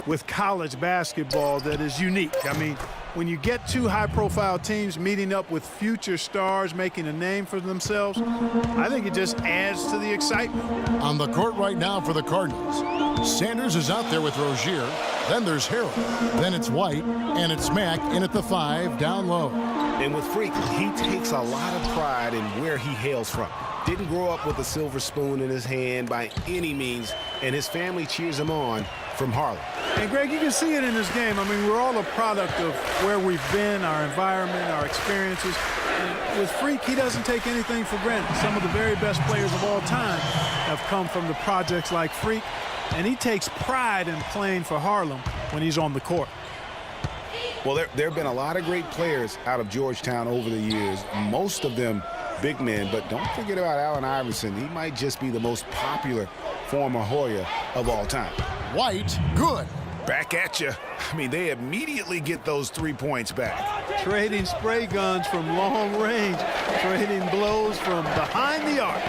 with college basketball that is unique. I mean, when you get two high-profile teams meeting up with future stars making a name for themselves, I think it just adds to the excitement. On the court right now for the Cardinals, Sanders is out there with Rozier. Then there's Harrell. Then it's White, and it's Mack in at the 5, down low. And with Freak, he takes a lot of pride in where he hails from. Didn't grow up with a silver spoon in his hand by any means, and his family cheers him on from Harlem. And Greg, you can see it in this game. I mean, we're all a product of where we've been, our environment, our experiences. And with Freak, he doesn't take anything for granted. Some of the very best players of all time have come from the projects like Freak, and he takes pride in playing for Harlem when he's on the court. Well, there have been a lot of great players out of Georgetown over the years, most of them big men, but don't forget about Allen Iverson. He might just be the most popular former Hoya of all time. White, good. Back at you. I mean, they immediately get those 3 points back. Trading spray guns from long range, trading blows from behind the arc.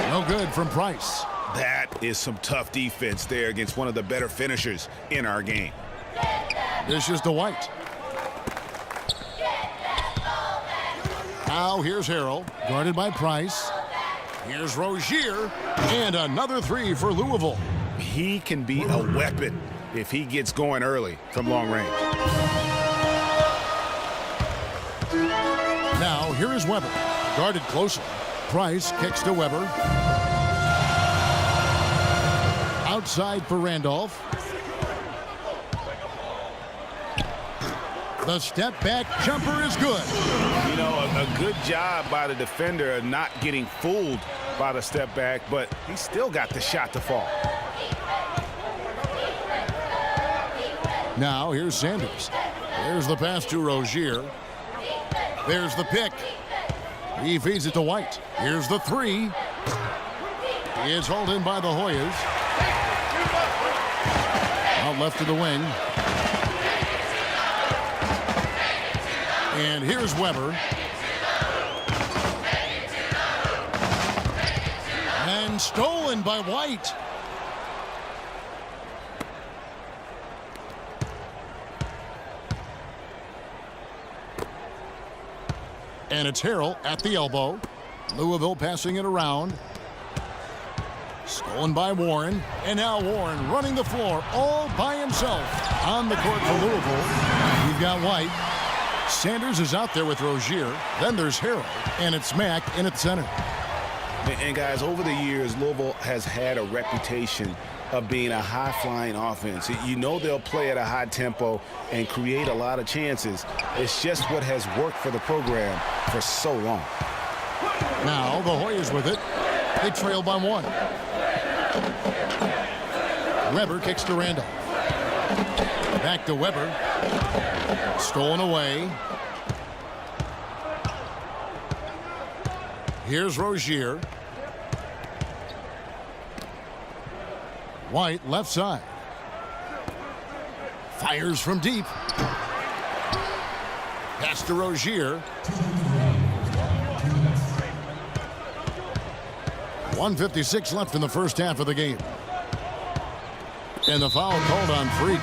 No good from Price. That is some tough defense there against one of the better finishers in our game. This is to White. Now here's Harrell, guarded by Price. Here's Rozier, and another 3 for Louisville. He can be a weapon if he gets going early from long range. Now here is Weber, guarded closely. Price kicks to Weber. Outside for Randolph. The step-back jumper is good. You know, a good job by the defender of not getting fooled by the step-back, but he still got the shot to fall. Now here's Sanders. There's the pass to Rozier. There's the pick. He feeds it to White. Here's the three. He is hauled in by the Hoyas. Out left to the wing. And here's Weber. And stolen by White. And it's Harrell at the elbow. Louisville passing it around. Stolen by Warren. And now Warren running the floor all by himself on the court for Louisville. You've got White. Sanders is out there with Rozier. Then there's Harrell. And it's Mack in at center. And guys, over the years, Louisville has had a reputation of being a high-flying offense. You know they'll play at a high tempo and create a lot of chances. It's just what has worked for the program for so long. Now the Hoyas with it. They trail by one. Weber kicks to Randolph. Back to Weber. Stolen away. Here's Rozier. White left side. Fires from deep. Pass to Rozier. 1:56 left in the first half of the game. And the foul called on Freak.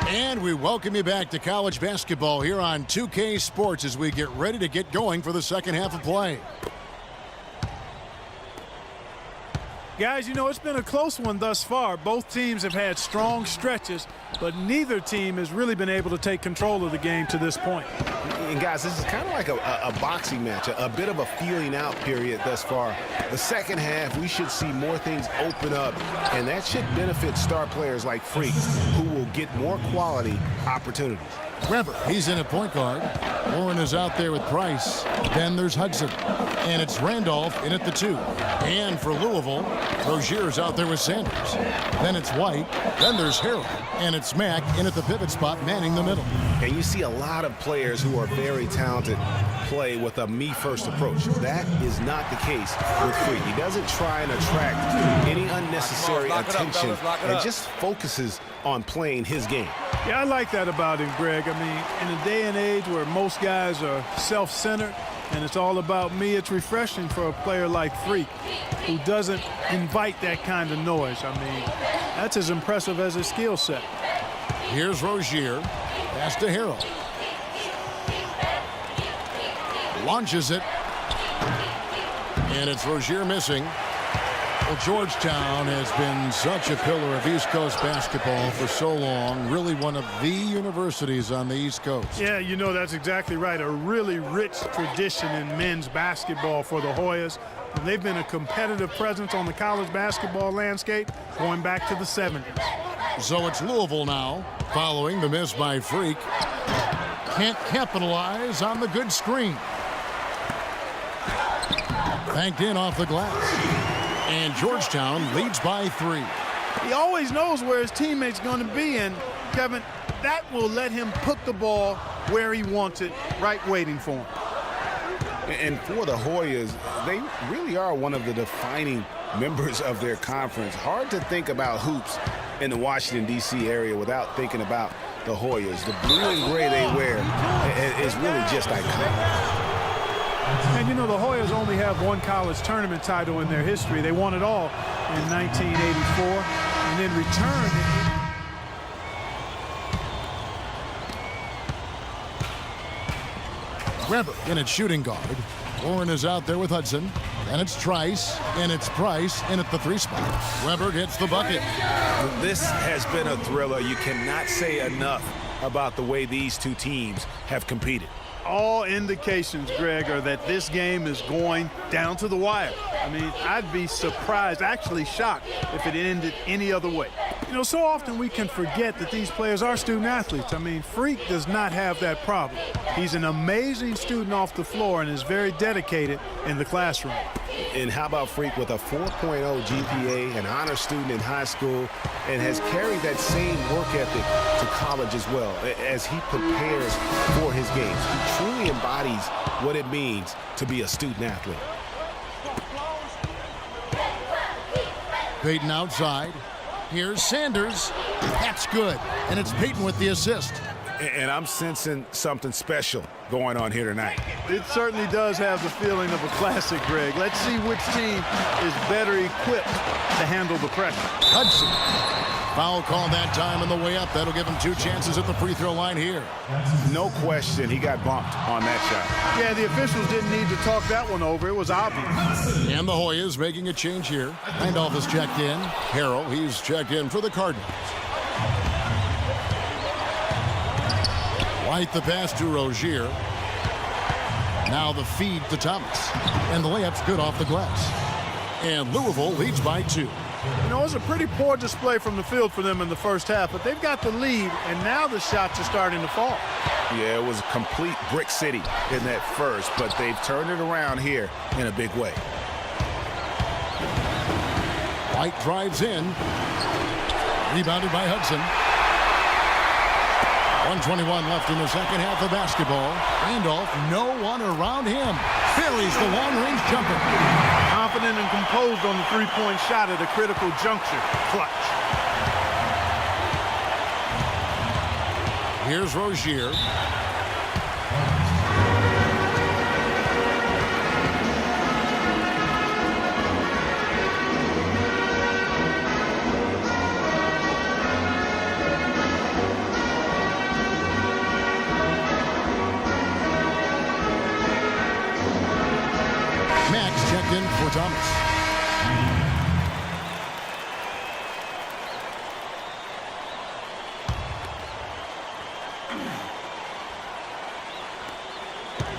And we welcome you back to college basketball here on 2K Sports as we get ready to get going for the second half of play. Guys, you know, it's been a close one thus far. Both teams have had strong stretches, but neither team has really been able to take control of the game to this point. And guys, this is kind of like a boxing match, a bit of a feeling out period thus far. The second half, we should see more things open up, and that should benefit star players like Freak, who will get more quality opportunities. Weber, he's in at point guard. Warren is out there with Price. Then there's Hudson. And it's Randolph in at the 2. And for Louisville, Rozier's out there with Sanders. Then it's White. Then there's Harrell. And it's Mack in at the pivot spot, manning the middle. And you see a lot of players who are very talented play with a me-first approach. That is not the case with Freak. He doesn't try and attract any unnecessary attention and just focuses on playing his game. Yeah, I like that about him, Greg. I mean, in a day and age where most guys are self-centered and it's all about me, it's refreshing for a player like Freak who doesn't invite that kind of noise. I mean, that's as impressive as his skill set. Here's Rozier. Pass to Harrell. Launches it. And it's Rozier missing. Well, Georgetown has been such a pillar of East Coast basketball for so long. Really one of the universities on the East Coast. Yeah, you know, that's exactly right. A really rich tradition in men's basketball for the Hoyas. And they've been a competitive presence on the college basketball landscape going back to the 70s. So it's Louisville now, following the miss by Freak. Can't capitalize on the good screen. Banked in off the glass. And Georgetown leads by 3. He always knows where his teammate's going to be, and Kevin, that will let him put the ball where he wants it, right waiting for him. And for the Hoyas, they really are one of the defining members of their conference. Hard to think about hoops in the Washington, D.C. area without thinking about the Hoyas. The blue and gray they wear is really just iconic. And, you know, the Hoyas only have one college tournament title in their history. They won it all in 1984 and then returned Weber in at shooting guard. Warren is out there with Hudson. And it's Trice, and it's Price in at the 3 spot. Weber gets the bucket. This has been a thriller. You cannot say enough about the way these two teams have competed. All indications, Greg, are that this game is going down to the wire. I mean, I'd be surprised, actually shocked, if it ended any other way. You know, so often we can forget that these players are student athletes. I mean, Freak does not have that problem. He's an amazing student off the floor and is very dedicated in the classroom. And how about Freak with a 4.0 GPA, an honor student in high school, and has carried that same work ethic to college as well as he prepares for his games. He truly embodies what it means to be a student athlete. Peyton outside. Here's Sanders. That's good. And it's Peyton with the assist. And I'm sensing something special going on here tonight. It certainly does have the feeling of a classic, Greg. Let's see which team is better equipped to handle the pressure. Hudson. Foul call that time on the way up. That'll give him 2 chances at the free throw line here. No question he got bumped on that shot. Yeah, the officials didn't need to talk that one over. It was obvious. And the Hoyas making a change here. Randolph is checked in. Harrell, he's checked in for the Cardinals. White the pass to Rozier. Now the feed to Thomas. And the layup's good off the glass. And Louisville leads by 2. You know, it was a pretty poor display from the field for them in the first half, but they've got the lead, and now the shots are starting to fall. Yeah, it was a complete brick city in that first, but they've turned it around here in a big way. White drives in. Rebounded by Hudson. 1:21 left in the second half of basketball. Randolph, no one around him. Buries the long-range jumper. Confident and composed on the three-point shot at a critical juncture. Clutch. Here's Rozier. Max checked in for Thomas.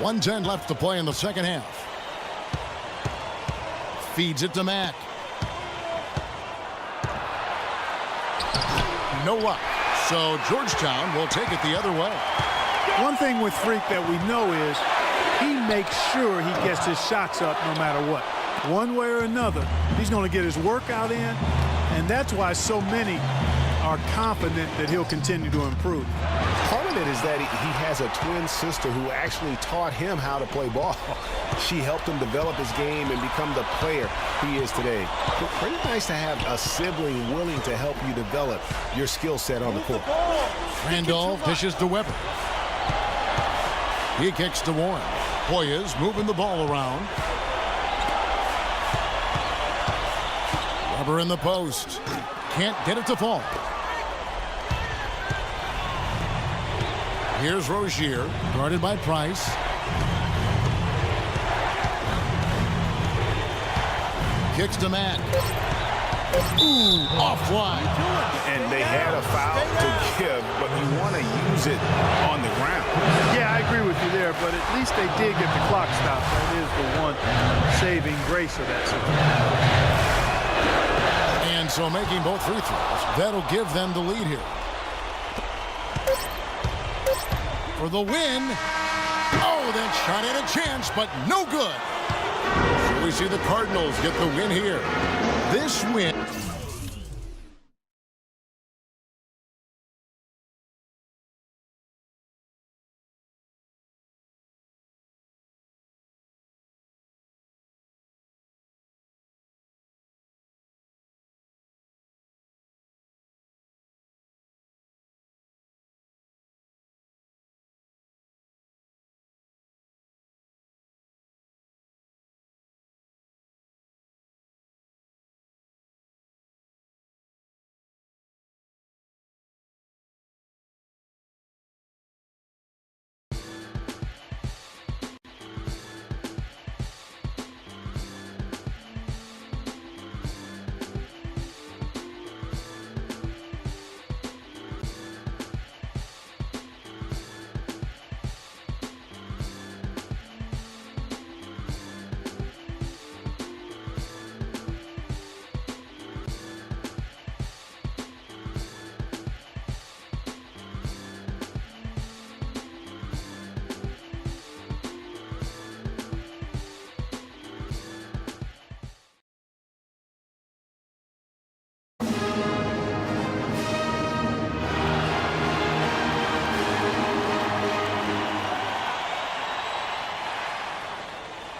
.110 left to play in the second half. Feeds it to Mack. No luck. So Georgetown will take it the other way. One thing with Freak that we know is he makes sure he gets his shots up no matter what. One way or another, he's going to get his workout in, and that's why so many are confident that he'll continue to improve. Part of it is that he has a twin sister who actually taught him how to play ball. She helped him develop his game and become the player he is today. But pretty nice to have a sibling willing to help you develop your skill set on the court. Randolph dishes to Weber. He kicks to Warren. Hoyas moving the ball around. Weber in the post. Can't get it to fall. Here's Rozier, guarded by Price. Kicks to Mack. Ooh, offline. And they had a foul to give, but you want to use it on the ground. Yeah, I agree with you there, but at least they did get the clock stopped. That is the one saving grace of that situation. And so making both free throws, that'll give them the lead here. For the win. Oh, that shot had a chance, but no good. So we see the Cardinals get the win here. This win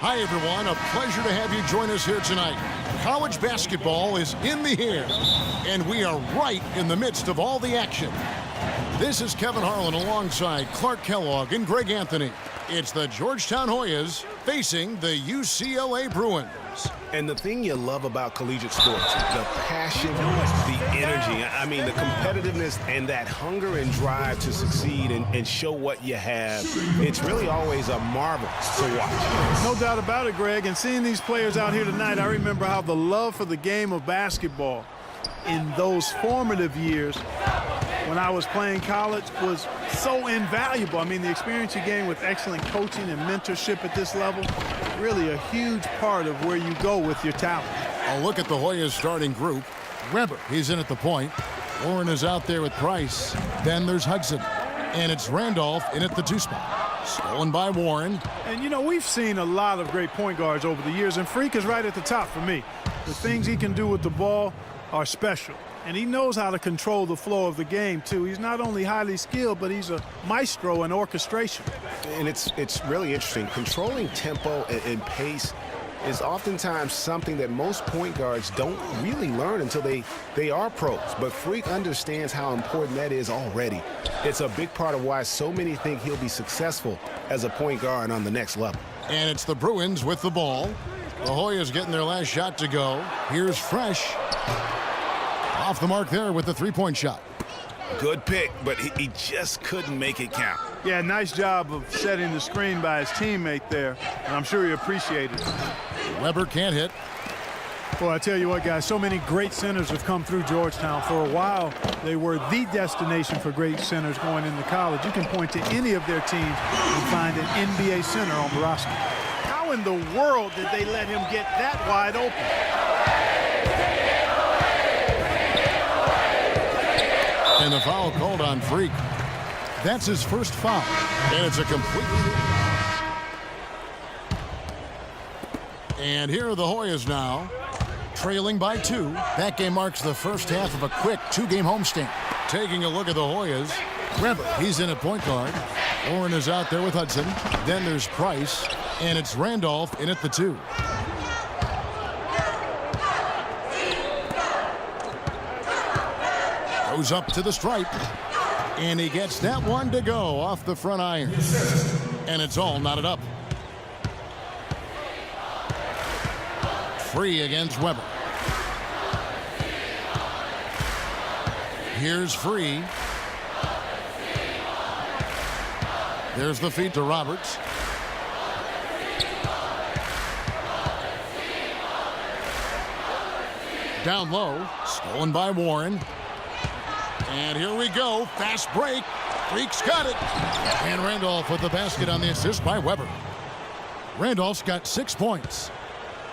Hi, everyone. A pleasure to have you join us here tonight. College basketball is in the air, and we are right in the midst of all the action. This is Kevin Harlan alongside Clark Kellogg and Greg Anthony. It's the Georgetown Hoyas facing the UCLA Bruins. And the thing you love about collegiate sports, the passion, the energy, I mean, the competitiveness and that hunger and drive to succeed and show what you have, it's really always a marvel to watch. No doubt about it, Greg. And seeing these players out here tonight, I remember how the love for the game of basketball in those formative years when I was playing college was so invaluable. I mean, the experience you gain with excellent coaching and mentorship at this level, really a huge part of where you go with your talent. A look at the Hoyas starting group. Weber, he's in at the point. Warren is out there with Price. Then there's Hudson. And it's Randolph in at the 2 spot. Stolen by Warren. And, you know, we've seen a lot of great point guards over the years, and Freak is right at the top for me. The things he can do with the ball are special. And he knows how to control the flow of the game, too. He's not only highly skilled, but he's a maestro in orchestration. And it's really interesting. Controlling tempo and pace is oftentimes something that most point guards don't really learn until they are pros. But Freak understands how important that is already. It's a big part of why so many think he'll be successful as a point guard on the next level. And it's the Bruins with the ball. The Hoyas getting their last shot to go. Here's Fresh. Off the mark there with the 3-point shot. Good pick, but he just couldn't make it count. Yeah, nice job of setting the screen by his teammate there, and I'm sure he appreciated it. Weber can't hit. Well, I tell you what, guys, so many great centers have come through Georgetown. For a while, they were the destination for great centers going into college. You can point to any of their teams and find an NBA center on the roster. How in the world did they let him get that wide open? And the foul called on Freak. That's his first foul. And it's a complete. And here are the Hoyas now, trailing by 2. That game marks the first half of a quick 2-game homestand. Taking a look at the Hoyas. Weber, he's in at point guard. Warren is out there with Hudson. Then there's Price. And it's Randolph in at the 2. Goes up to the stripe, and he gets that one to go off the front iron, and it's all knotted up. Free against Weber. Here's Free. There's the feed to Roberts. Down low, stolen by Warren. And here we go, fast break. Freak's got it. And Randolph with the basket on the assist by Weber. Randolph's got 6 points.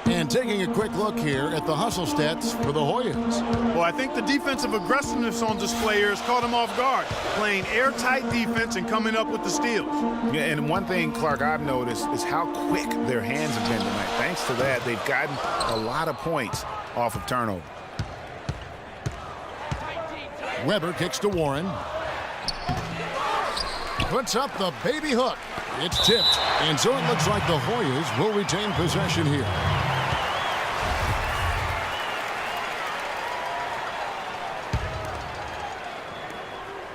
And taking a quick look here at the hustle stats for the Hoyas. Well, I think the defensive aggressiveness on display here has caught him off guard. Playing airtight defense and coming up with the steals. Yeah, and one thing, Clark, I've noticed is how quick their hands have been tonight. Thanks to that, they've gotten a lot of points off of turnover. Weber kicks to Warren. Puts up the baby hook. It's tipped. And so it looks like the Hoyas will retain possession here.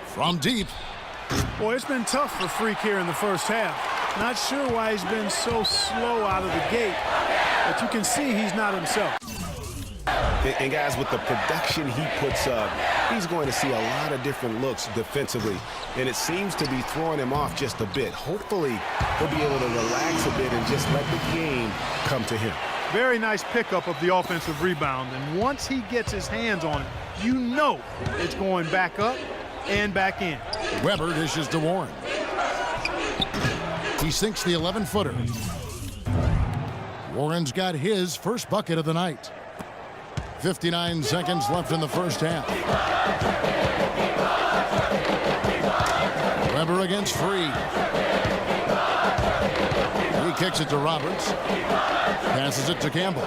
From deep. Boy, it's been tough for Freak here in the first half. Not sure why he's been so slow out of the gate, but you can see he's not himself. And guys, with the production he puts up, he's going to see a lot of different looks defensively, and it seems to be throwing him off just a bit. Hopefully, he'll be able to relax a bit and just let the game come to him. Very nice pickup of the offensive rebound, and once he gets his hands on it, you know it's going back up and back in. Weber dishes to Warren. He sinks the 11-footer. Warren's got his first bucket of the night. 59 seconds left in the first half. Weber against Free. He kicks it to Roberts. Passes it to Campbell.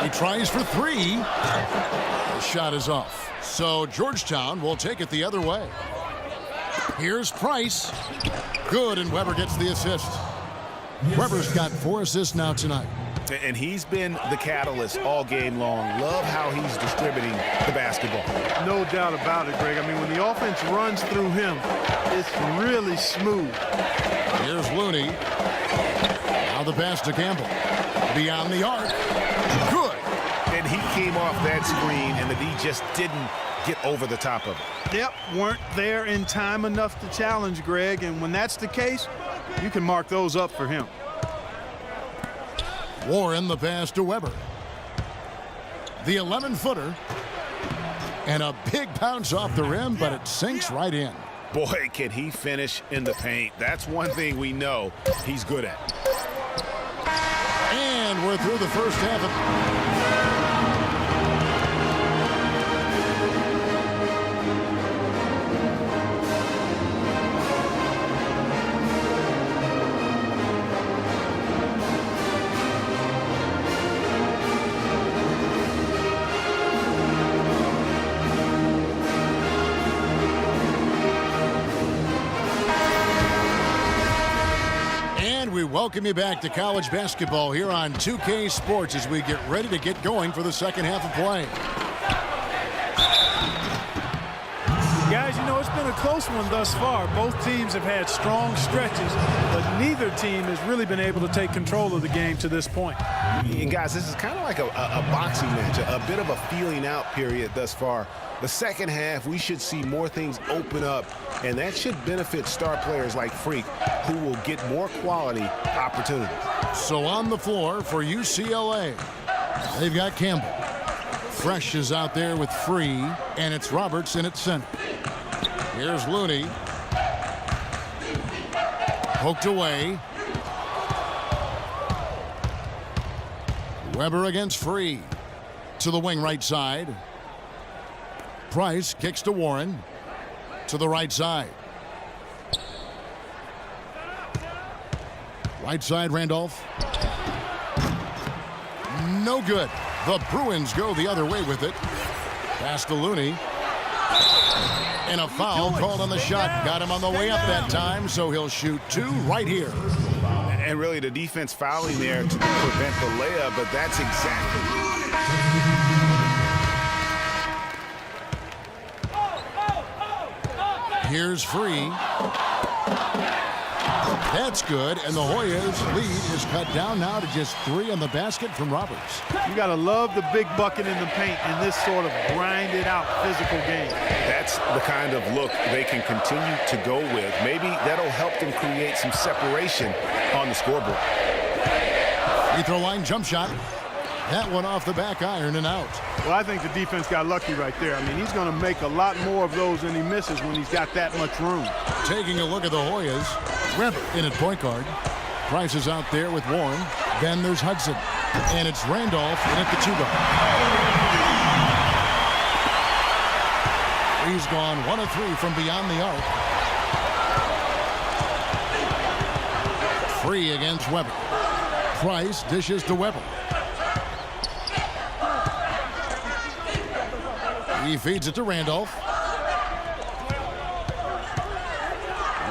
He tries for 3. The shot is off. So Georgetown will take it the other way. Here's Price. Good, and Weber gets the assist. Weber's got 4 assists now tonight. And he's been the catalyst all game long. Love how he's distributing the basketball. No doubt about it, Greg. I mean, when the offense runs through him, it's really smooth. Here's Looney. Now the pass to Campbell. Beyond the arc. Good. And he came off that screen, and the D just didn't get over the top of it. Yep, weren't there in time enough to challenge Greg, and when that's the case, you can mark those up for him. Warren the pass to Weber. The 11-footer. And a big bounce off the rim, but it sinks right in. Boy, can he finish in the paint. That's one thing we know he's good at. And we're through the first half of... We welcome you back to college basketball here on 2K Sports as we get ready to get going for the second half of play. Guys, you know, it's been a close one thus far. Both teams have had strong stretches, but neither team has really been able to take control of the game to this point. And guys, this is kind of like a boxing match, a bit of a feeling out period thus far. The second half, we should see more things open up, and that should benefit star players like Freak, who will get more quality opportunities. So on the floor for UCLA, they've got Campbell. Fresh is out there with Free, and it's Roberts in at center. Here's Looney. Poked away. Weber against Free. To the wing right side. Price kicks to Warren. To the right side. Right side, Randolph. No good. The Bruins go the other way with it. Pass to Looney. And a foul called on the shot. Got him on the way up that time, so he'll shoot 2 right here. And really the defense fouling there to prevent the layup, but that's exactly. Here's Free. That's good, and the Hoyas' lead is cut down now to just 3 on the basket from Roberts. You got to love the big bucket in the paint in this sort of grinded-out physical game. That's the kind of look they can continue to go with. Maybe that'll help them create some separation on the scoreboard. Free throw line jump shot. That one off the back iron and out. Well, I think the defense got lucky right there. I mean, he's going to make a lot more of those than he misses when he's got that much room. Taking a look at the Hoyas. Weber in at point guard. Price is out there with Warren. Then there's Hudson. And it's Randolph in at the 2 guard. He's gone 1 of 3 from beyond the arc. Free against Weber. Price dishes to Weber. He feeds it to Randolph.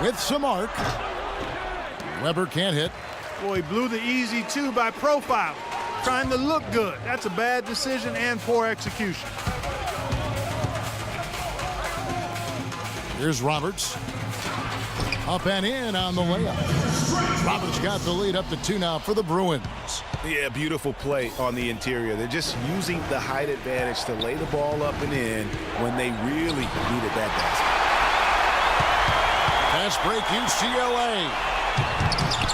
With some arc. Weber can't hit. Boy, he blew the easy 2 by profile. Trying to look good. That's a bad decision and poor execution. Here's Roberts. Up and in on the layup. Roberts got the lead up to 2 now for the Bruins. Yeah, beautiful play on the interior. They're just using the height advantage to lay the ball up and in when they really needed that basket. Pass break UCLA.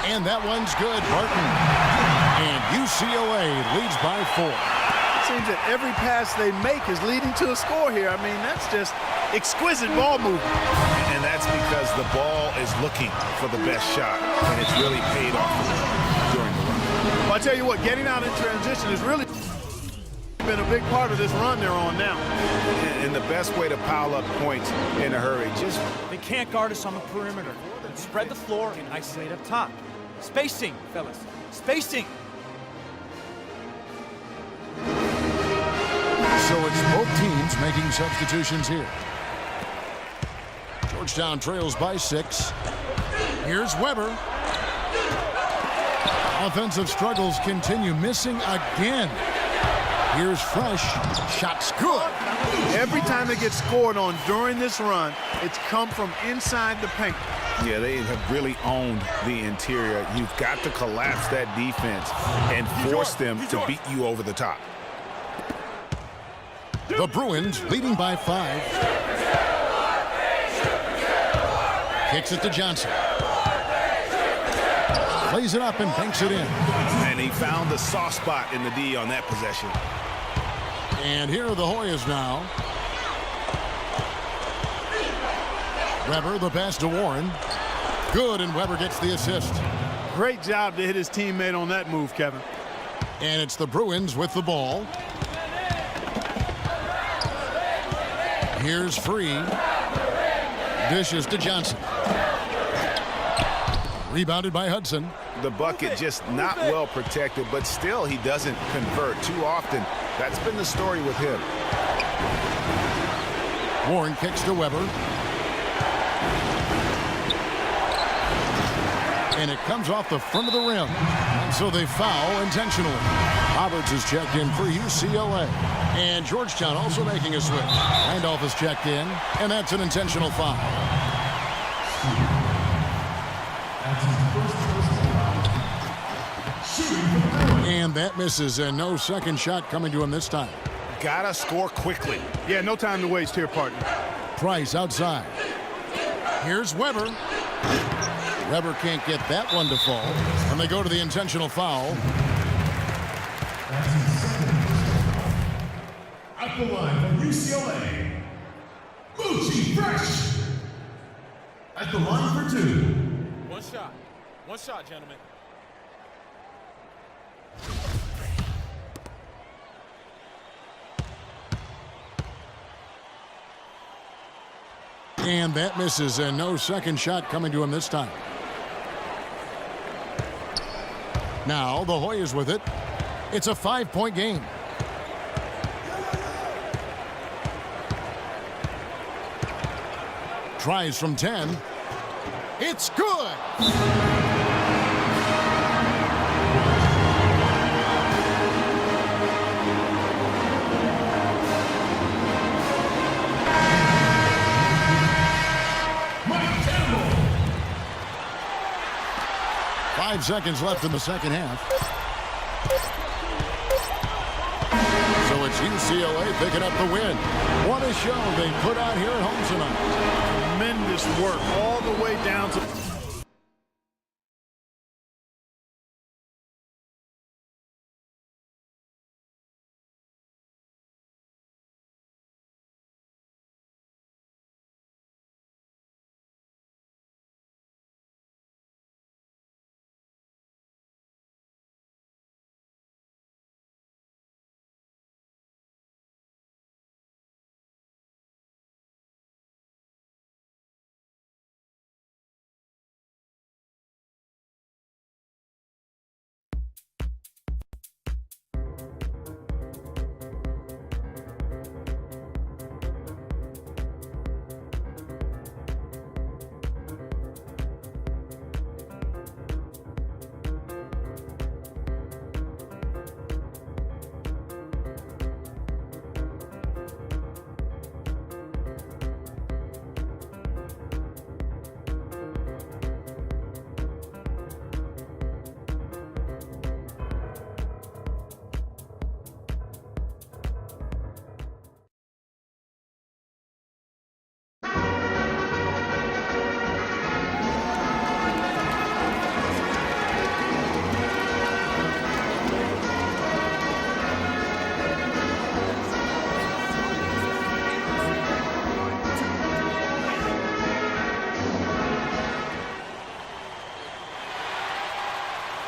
And that one's good, Barton. And UCLA leads by 4. It seems that every pass they make is leading to a score here. I mean, that's just exquisite ball movement. And that's because the ball is looking for the best shot, and it's really paid off during the run. Well, I tell you what, getting out in transition has really been a big part of this run they're on now. And the best way to pile up points in a hurry, just... They can't guard us on the perimeter. Spread the floor and isolate up top. Spacing, fellas. Spacing. So it's both teams making substitutions here. Georgetown trails by 6. Here's Weber. Offensive struggles continue, missing again. Here's Fresh. Shot's good. Every time they get scored on during this run, it's come from inside the paint. Yeah, they have really owned the interior. You've got to collapse that defense and force them to beat you over the top. The Bruins leading by 5. Kicks it to Johnson. Plays it up and banks it in. And he found the soft spot in the D on that possession. And here are the Hoyas now. Weber, the pass to Warren. Good, and Weber gets the assist. Great job to hit his teammate on that move, Kevin. And it's the Bruins with the ball. Here's Free. Dishes to Johnson. Rebounded by Hudson. The bucket just not well protected, but still he doesn't convert too often. That's been the story with him. Warren kicks to Weber. And it comes off the front of the rim. And so they foul intentionally. Roberts is checked in for UCLA. And Georgetown also making a switch. Randolph is checked in, and that's an intentional foul. And that misses, and no second shot coming to him this time. Gotta score quickly. Yeah, no time to waste here, partner. Price outside. Here's Weber. Weber can't get that one to fall, and they go to the intentional foul. At the line for UCLA, Bucci Fresh. At the line for 2. One shot, gentlemen. And that misses, and no second shot coming to him this time. Now the Hoyas with it. It's a 5-point game. Tries from 10. It's good. 5 seconds left in the second half. So it's UCLA picking up the win. What a show they put out here at home tonight. Tremendous work all the way down to...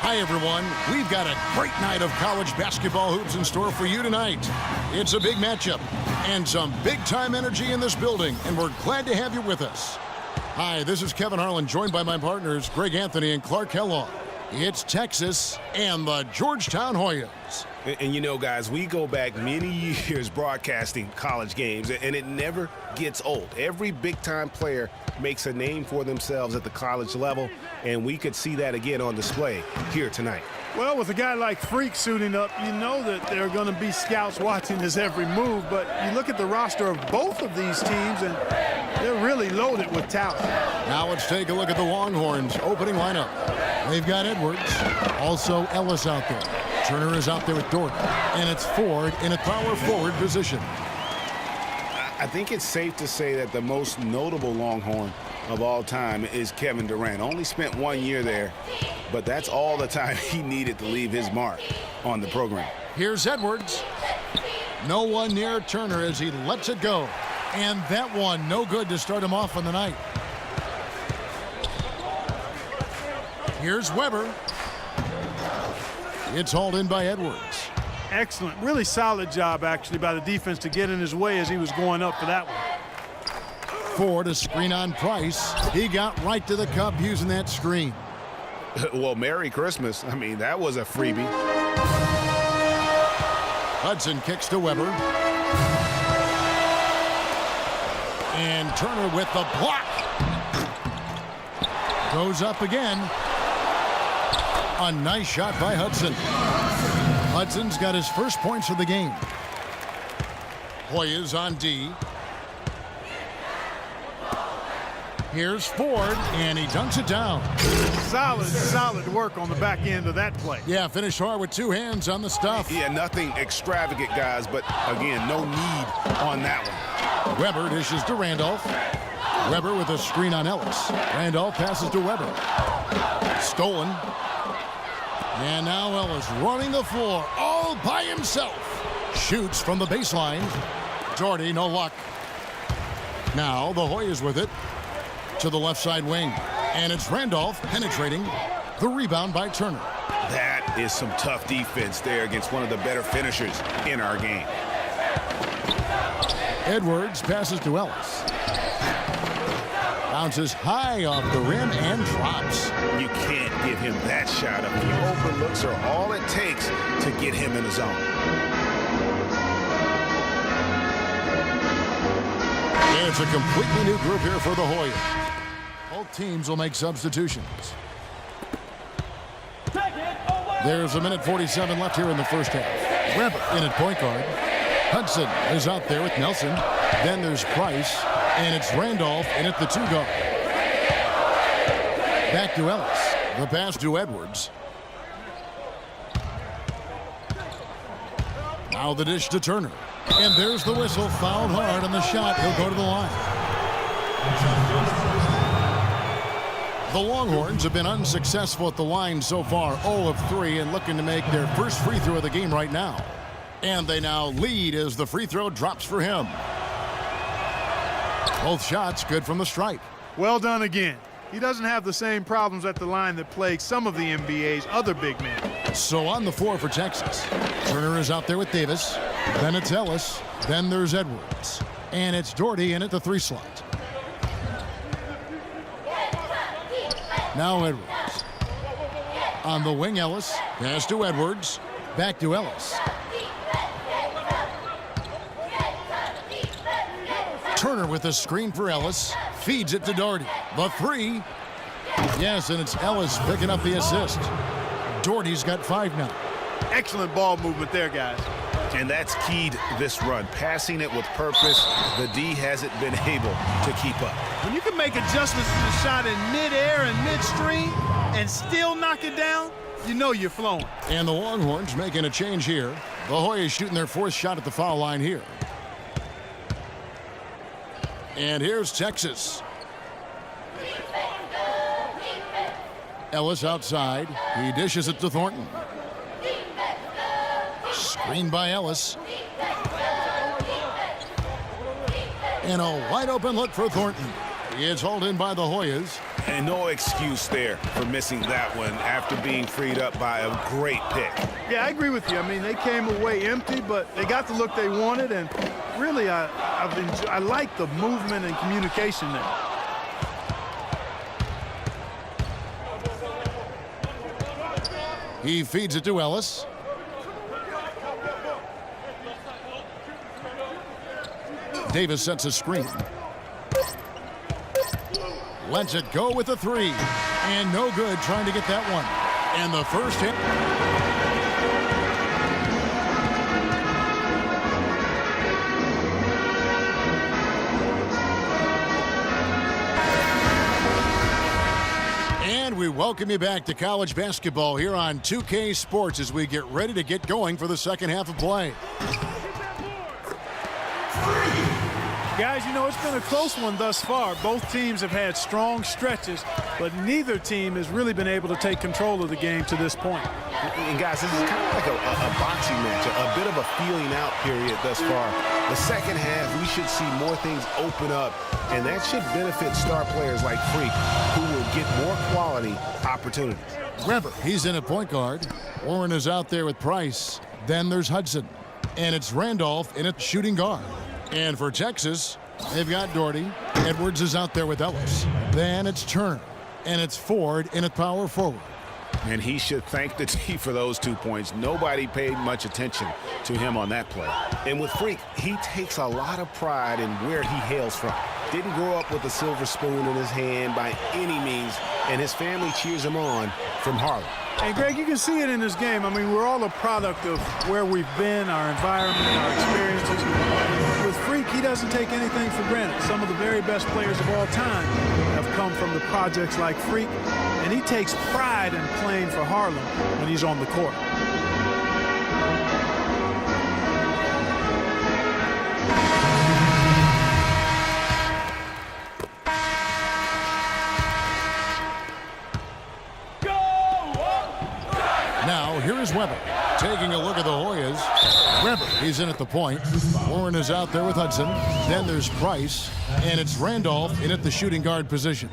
Hi, everyone. We've got a great night of college basketball hoops in store for you tonight. It's a big matchup and some big-time energy in this building, and we're glad to have you with us. Hi, this is Kevin Harlan, joined by my partners, Greg Anthony and Clark Kellogg. It's Texas and the Georgetown Hoyas. And you know, guys, we go back many years broadcasting college games, and it never gets old. Every big-time player makes a name for themselves at the college level, and we could see that again on display here tonight. Well, with a guy like Freak suiting up, you know that there are going to be scouts watching his every move, but you look at the roster of both of these teams, and they're really loaded with talent. Now let's take a look at the Longhorns' opening lineup. They've got Edwards, also Ellis out there. Turner is out there with Dorton, and it's Ford in a power forward position. I think it's safe to say that the most notable Longhorn of all time is Kevin Durant. Only spent 1 year there, but that's all the time he needed to leave his mark on the program. Here's Edwards. No one near Turner as he lets it go. And that one, no good to start him off on the night. Here's Weber. It's hauled in by Edwards. Excellent. Really solid job, actually, by the defense to get in his way as he was going up for that one. Ford, a screen on Price. He got right to the cup using that screen. Well, Merry Christmas. I mean, that was a freebie. Hudson kicks to Weber. And Turner with the block. Goes up again. A nice shot by Hudson. Hudson's got his first points of the game. Hoyas on D. Here's Ford, and he dunks it down. Solid work on the back end of that play. Yeah, finished hard with two hands on the stuff. Yeah, nothing extravagant, guys, but again, no need on that one. Weber dishes to Randolph. Weber with a screen on Ellis. Randolph passes to Weber. Stolen. And now Ellis running the floor all by himself. Shoots from the baseline. Doherty, no luck. Now the Hoyas with it to the left side wing. And it's Randolph penetrating. The rebound by Turner. That is some tough defense there against one of the better finishers in our game. Edwards passes to Ellis. Bounces high off the rim and drops. You can't give him that shot. A few open looks are all it takes to get him in the zone. And it's a completely new group here for the Hoyas. Both teams will make substitutions. There's a minute 47 left here in the first half. Weber in at point guard. Hudson is out there with Nelson. Then there's Price. And it's Randolph in at the two guard. Back to Ellis. The pass to Edwards. Now the dish to Turner. And there's the whistle. Fouled hard on the shot. He'll go to the line. The Longhorns have been unsuccessful at the line so far. 0 of 3 and looking to make their first free throw of the game right now. And they now lead as the free throw drops for him. Both shots good from the stripe. Well done again. He doesn't have the same problems at the line that plague some of the NBA's other big men. So on the floor for Texas, Turner is out there with Davis. Then it's Ellis. Then there's Edwards. And it's Doherty in at the 3 slot. Now Edwards. On the wing, Ellis. Pass to Edwards. Back to Ellis. Turner with a screen for Ellis. Feeds it to Doherty. The 3. Yes, and it's Ellis picking up the assist. Doherty's got 5 now. Excellent ball movement there, guys. And that's keyed this run. Passing it with purpose. The D hasn't been able to keep up. When you can make adjustments to the shot in midair and midstream and still knock it down, you know you're flowing. And the Longhorns making a change here. The Hoyas shooting their 4th shot at the foul line here. And here's Texas. Ellis outside. He dishes it to Thornton. Screen by Ellis. And a wide open look for Thornton. It's hauled in by the Hoyas. And no excuse there for missing that one after being freed up by a great pick. Yeah, I agree with you. I mean, they came away empty, but they got the look they wanted, and really, I like the movement and communication there. He feeds it to Ellis. Davis sets a screen. Lets it go with a three. And no good trying to get that one. And the first hit. And we welcome you back to college basketball here on 2K Sports as we get ready to get going for the second half of play. Guys, you know, it's been a close one thus far. Both teams have had strong stretches, but neither team has really been able to take control of the game to this point. And guys, this is kind of like a boxing match, a bit of a feeling out period thus far. The second half, we should see more things open up, and that should benefit star players like Freak, who will get more quality opportunities. Remember, he's in at point guard. Warren is out there with Price. Then there's Hudson. And it's Randolph in at shooting guard. And for Texas, they've got Doherty. Edwards is out there with Ellis. Then it's Turner. And it's Ford in at power forward. And he should thank the team for those 2 points. Nobody paid much attention to him on that play. And with Freak, he takes a lot of pride in where he hails from. Didn't grow up with a silver spoon in his hand by any means, and his family cheers him on from Harlem. And Greg, you can see it in this game. I mean, we're all a product of where we've been, our environment, our experiences. With Freak, he doesn't take anything for granted. Some of the very best players of all time have come from the projects like Freak, and he takes pride in playing for Harlem when he's on the court. Now, here is Weber taking a look at the Hoyas. Weber, he's in at the point. Warren is out there with Hudson. Then there's Price, and it's Randolph in at the shooting guard position.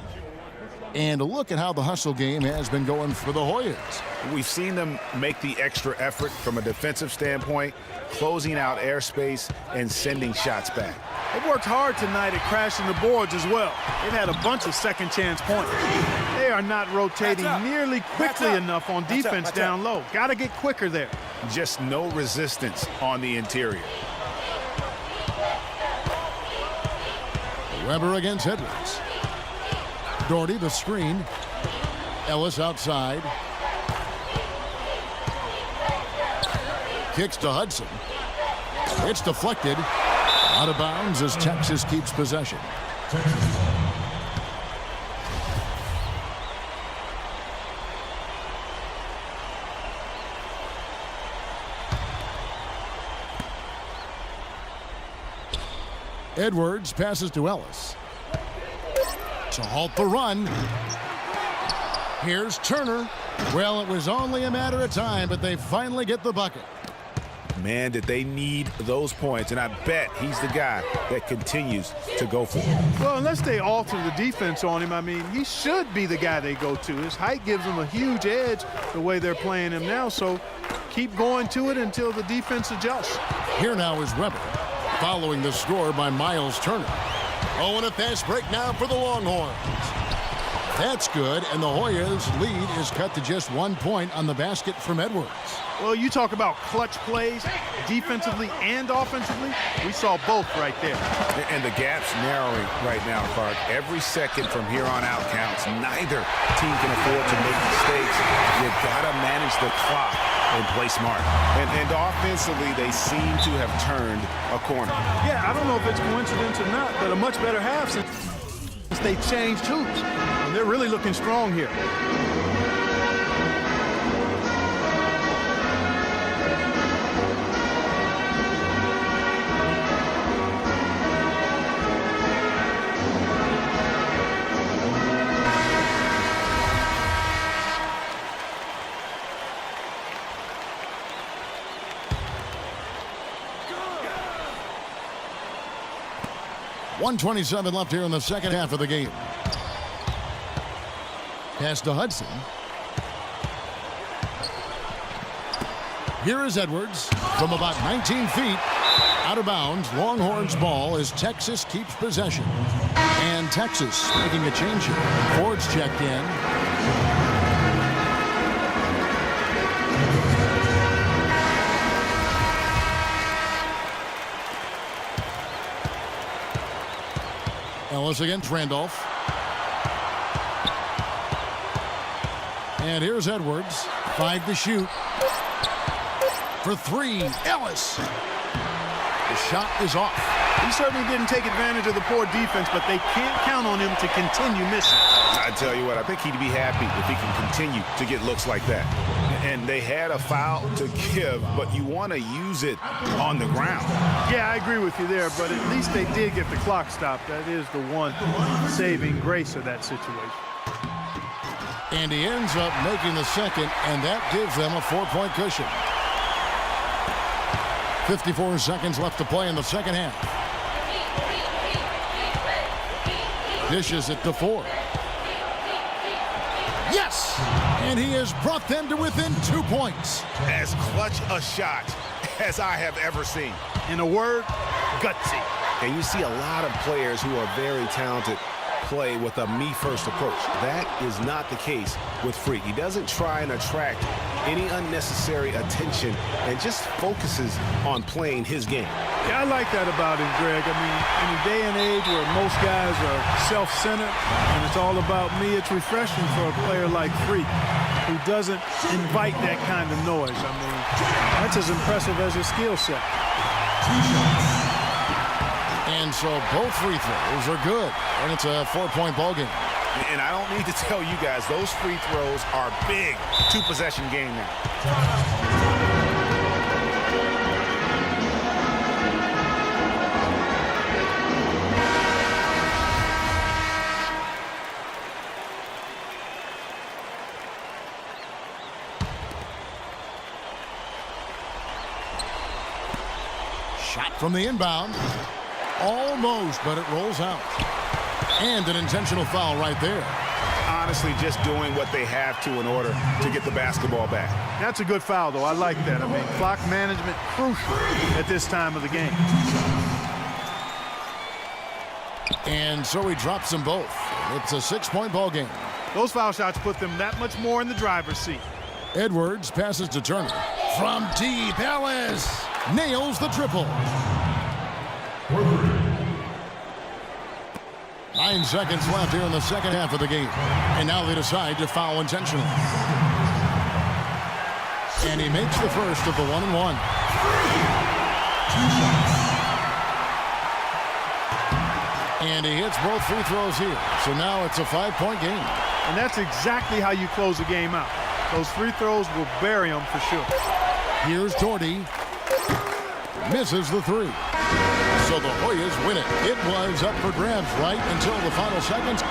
And a look at how the hustle game has been going for the Hoyas. We've seen them make the extra effort from a defensive standpoint, closing out airspace and sending shots back. They've worked hard tonight at crashing the boards as well. They've had a bunch of second chance points. They are not rotating nearly quickly enough on defense down low. Got to get quicker there. Just no resistance on the interior. Weber against Edwards. Doherty the screen. Ellis outside. Kicks to Hudson. It's deflected. Out of bounds as Texas keeps possession. Edwards passes to Ellis. To halt the run. Here's Turner. Well, it was only a matter of time, but they finally get the bucket. Man, did they need those points, and I bet he's the guy that continues to go for it. Well, unless they alter the defense on him, I mean, he should be the guy they go to. His height gives him a huge edge the way they're playing him now, so keep going to it until the defense adjusts. Here now is Weber, following the score by Miles Turner. Oh, and a fast break now for the Longhorns. That's good, and the Hoyas' lead is cut to just 1 point on the basket from Edwards. Well, you talk about clutch plays, defensively and offensively. We saw both right there. And the gap's narrowing right now, Clark. Every second from here on out counts. Neither team can afford to make mistakes. You've got to manage the clock and play smart. And offensively, they seem to have turned a corner. Yeah, I don't know if it's coincidence or not, but a much better half since they changed hoops. And they're really looking strong here. .127 left here in the second half of the game. Pass to Hudson. Here is Edwards from about 19 feet. Out of bounds, Longhorns ball as Texas keeps possession. And Texas making a change here. Ford's checked in. Ellis against Randolph. And here's Edwards. 5 to shoot. For 3, Ellis. The shot is off. He certainly didn't take advantage of the poor defense, but they can't count on him to continue missing. I tell you what, I think he'd be happy if he can continue to get looks like that. And they had a foul to give, but you want to use it on the ground. Yeah, I agree with you there, but at least they did get the clock stopped. That is the one saving grace of that situation. And he ends up making the second, and that gives them a 4-point cushion. 54 seconds left to play in the second half. Dishes it to 4. Yes! And he has brought them to within 2 points. As clutch a shot as I have ever seen. In a word, gutsy. And you see a lot of players who are very talented play with a me-first approach. That is not the case with Freak. He doesn't try and attract any unnecessary attention and just focuses on playing his game. Yeah, I like that about him, Greg. I mean, in a day and age where most guys are self-centered and it's all about me, it's refreshing for a player like Freak who doesn't invite that kind of noise. I mean, that's as impressive as his skill set. And so both free throws are good, and it's a 4-point ball game. And I don't need to tell you guys, those free throws are big. 2-possession game now. Shot from the inbound. Almost, but it rolls out. And an intentional foul right there. Honestly, just doing what they have to in order to get the basketball back. That's a good foul, though. I like that. I mean, clock management crucial at this time of the game. And so he drops them both. It's a 6-point ball game. Those foul shots put them that much more in the driver's seat. Edwards passes to Turner. From deep, Ellis nails the triple. 9 seconds left here in the second half of the game. And now they decide to foul intentionally. And he makes the first of the 1-and-1. And he hits both free throws here. So now it's a 5-point game. And that's exactly how you close a game out. Those free throws will bury them for sure. Here's Doherty. Misses the 3. So the Hoyas win it. It was up for grabs right until the final seconds.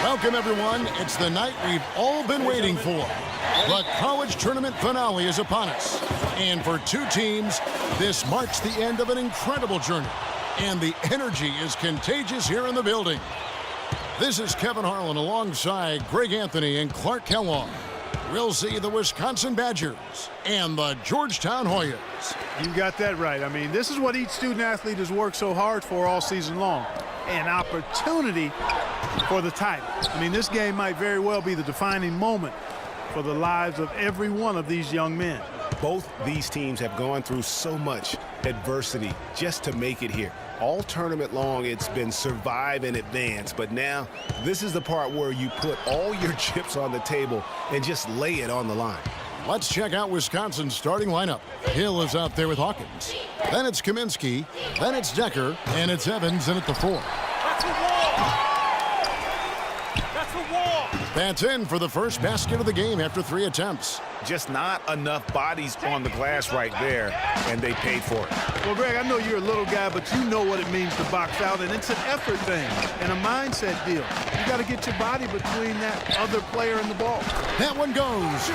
Welcome, everyone. It's the night we've all been waiting for. The college tournament finale is upon us. And for 2 teams, this marks the end of an incredible journey. And the energy is contagious here in the building. This is Kevin Harlan alongside Greg Anthony and Clark Kellogg. We'll see the Wisconsin Badgers and the Georgetown Hoyas. You got that right. I mean, this is what each student athlete has worked so hard for all season long. An opportunity for the title. I mean, this game might very well be the defining moment for the lives of every one of these young men. Both these teams have gone through so much adversity just to make it here. All tournament long, it's been survive and advance, but now this is the part where you put all your chips on the table and just lay it on the line. Let's check out Wisconsin's starting lineup. Hill is out there with Hawkins. Then it's Kaminsky. Then it's Decker. And it's Evans in at the 4. That's a wall! That's a wall! That's in for the first basket of the game after 3 attempts. Just not enough bodies on the glass right there, and they paid for it. Well, Greg, I know you're a little guy, but you know what it means to box out, and it's an effort thing and a mindset deal. You got to get your body between that other player and the ball. That one goes.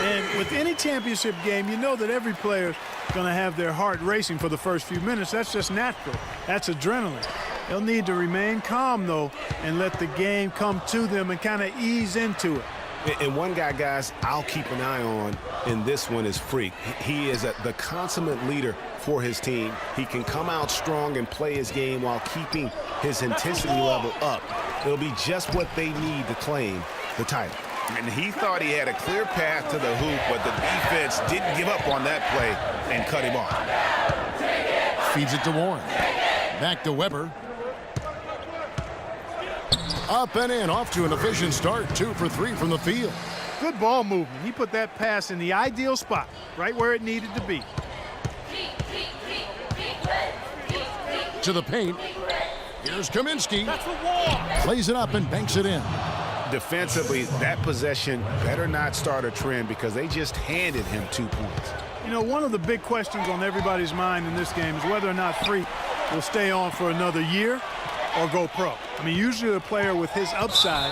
And with any championship game, you know that every player is going to have their heart racing for the first few minutes. That's just natural. That's adrenaline. They'll need to remain calm, though, and let the game come to them and kind of ease into it. And one guy, guys, I'll keep an eye on in this one is Freak. He is the consummate leader for his team. He can come out strong and play his game while keeping his intensity level up. It'll be just what they need to claim the title. And he thought he had a clear path to the hoop, but the defense didn't give up on that play and cut him off. Feeds it to Warren. Back to Weber. Up and in, off to an efficient start. 2 for 3 from the field. Good ball movement. He put that pass in the ideal spot, right where it needed to be. To the paint. Here's Kaminsky. Plays it up and banks it in. Defensively, that possession better not start a trend because they just handed him 2 points. You know, one of the big questions on everybody's mind in this game is whether or not Freak will stay on for another year or go pro. I mean, usually a player with his upside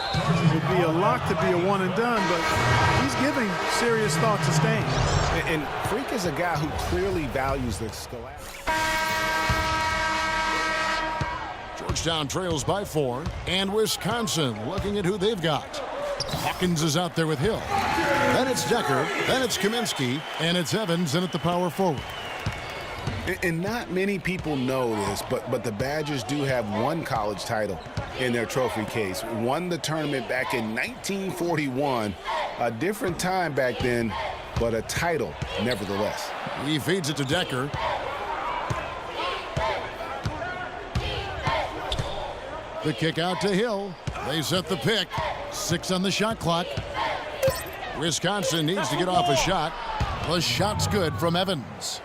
would be a lock to be a one and done, but he's giving serious thought to staying. And Freak is a guy who clearly values the scholastic. Georgetown trails by 4, and Wisconsin looking at who they've got. Hawkins is out there with Hill. Then it's Decker, then it's Kaminsky, and it's Evans in at the power forward. And not many people know this, but the Badgers do have one college title in their trophy case. Won the tournament back in 1941. A different time back then, but a title nevertheless. He feeds it to Decker. The kick out to Hill. They set the pick. 6 on the shot clock. Wisconsin needs to get off a shot. The shot's good from Evans.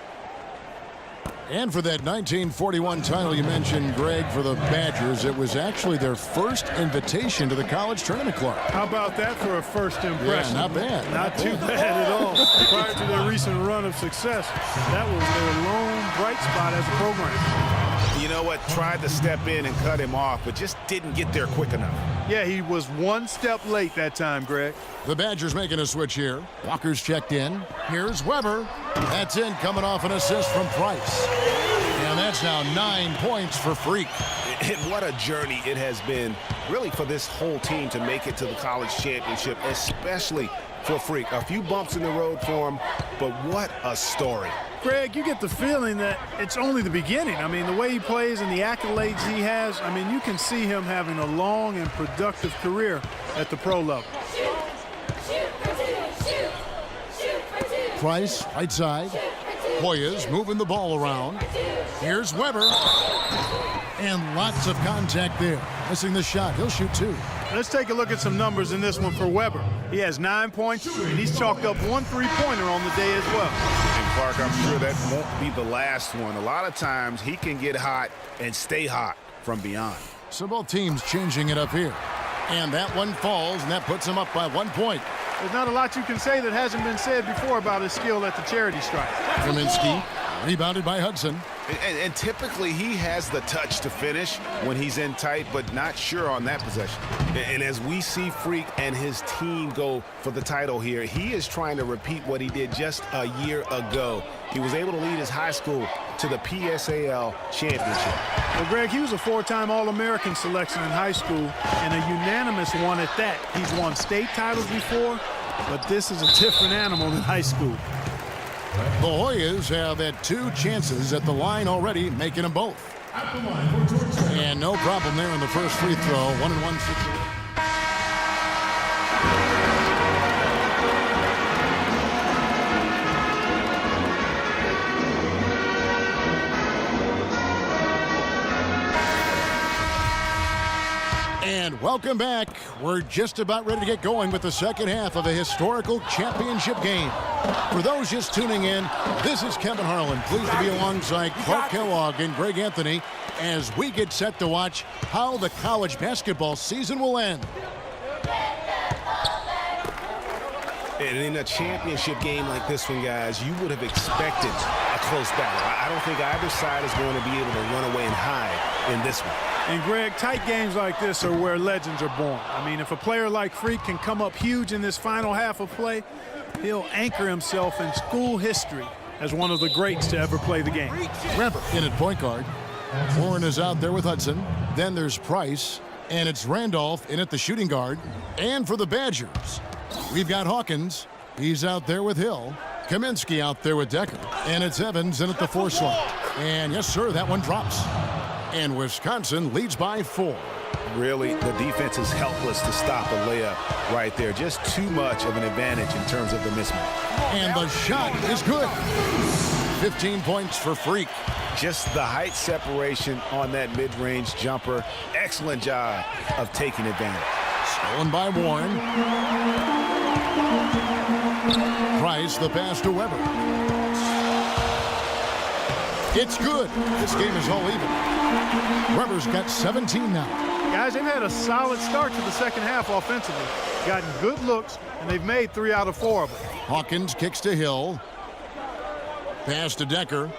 And for that 1941 title you mentioned, Greg, for the Badgers, it was actually their first invitation to the College Tournament Club. How about that for a first impression? Yeah, not bad. Not too bad at all. Prior to their recent run of success, that was their lone bright spot as a program. You know what? Tried to step in and cut him off, but just didn't get there quick enough. Yeah, he was one step late that time, Greg. The Badgers making a switch here. Walker's checked in. Here's Weber. That's in, coming off an assist from Price. And that's now 9 points for Freak. And what a journey it has been, really, for this whole team to make it to the college championship, especially for Freak. A few bumps in the road for him, but what a story. Greg, you get the feeling that it's only the beginning. I mean, the way he plays and the accolades he has, I mean, you can see him having a long and productive career at the pro level. Price, right side. Hoyas moving the ball around. Here's Weber. And lots of contact there. Missing the shot. He'll shoot 2. Let's take a look at some numbers in this one for Weber. He has 9 points, and he's chalked up 1 3-pointer on the day as well. And Clark, I'm sure that won't be the last one. A lot of times he can get hot and stay hot from beyond. So both teams changing it up here. And that one falls, and that puts him up by 1 point. There's not a lot you can say that hasn't been said before about his skill at the charity stripe. Kaminsky, rebounded by Hudson. And typically he has the touch to finish when he's in tight, but not sure on that possession. And as we see Freak and his team go for the title here, he is trying to repeat what he did just a year ago. He was able to lead his high school to the PSAL championship. Well, Greg, he was a 4-time All-American selection in high school and a unanimous one at that. He's won state titles before, but this is a different animal than high school. The Hoyas have had 2 chances at the line already, making them both. And no problem there in the first free throw. 1-1 situation. welcome back. We're just about ready to get going with the second half of a historical championship game. For those just tuning in, this is Kevin Harlan, pleased to be alongside Clark Kellogg and Greg Anthony as we get set to watch how the college basketball season will end. And in a championship game like this one, guys, you would have expected a close battle. I don't think either side is going to be able to run away and hide in this one. And, Greg, tight games like this are where legends are born. I mean, if a player like Freak can come up huge in this final half of play, he'll anchor himself in school history as one of the greats to ever play the game. Remember, in at point guard, Warren is out there with Hudson. Then there's Price, and it's Randolph in at the shooting guard. And for the Badgers, we've got Hawkins. He's out there with Hill. Kaminsky out there with Decker. And it's Evans in at the 4 slot. And yes, sir, that one drops. And Wisconsin leads by 4. Really, the defense is helpless to stop a layup right there. Just too much of an advantage in terms of the mismatch. And the shot is good. 15 points for Freak. Just the height separation on that mid-range jumper. Excellent job of taking advantage. Stolen by Warren. Price, the pass to Weber. It's good. This game is all even. Weber's got 17 now. Guys, they've had a solid start to the second half offensively. Gotten good looks, and they've made 3 out of 4 of them. Hawkins kicks to Hill. Pass to Decker.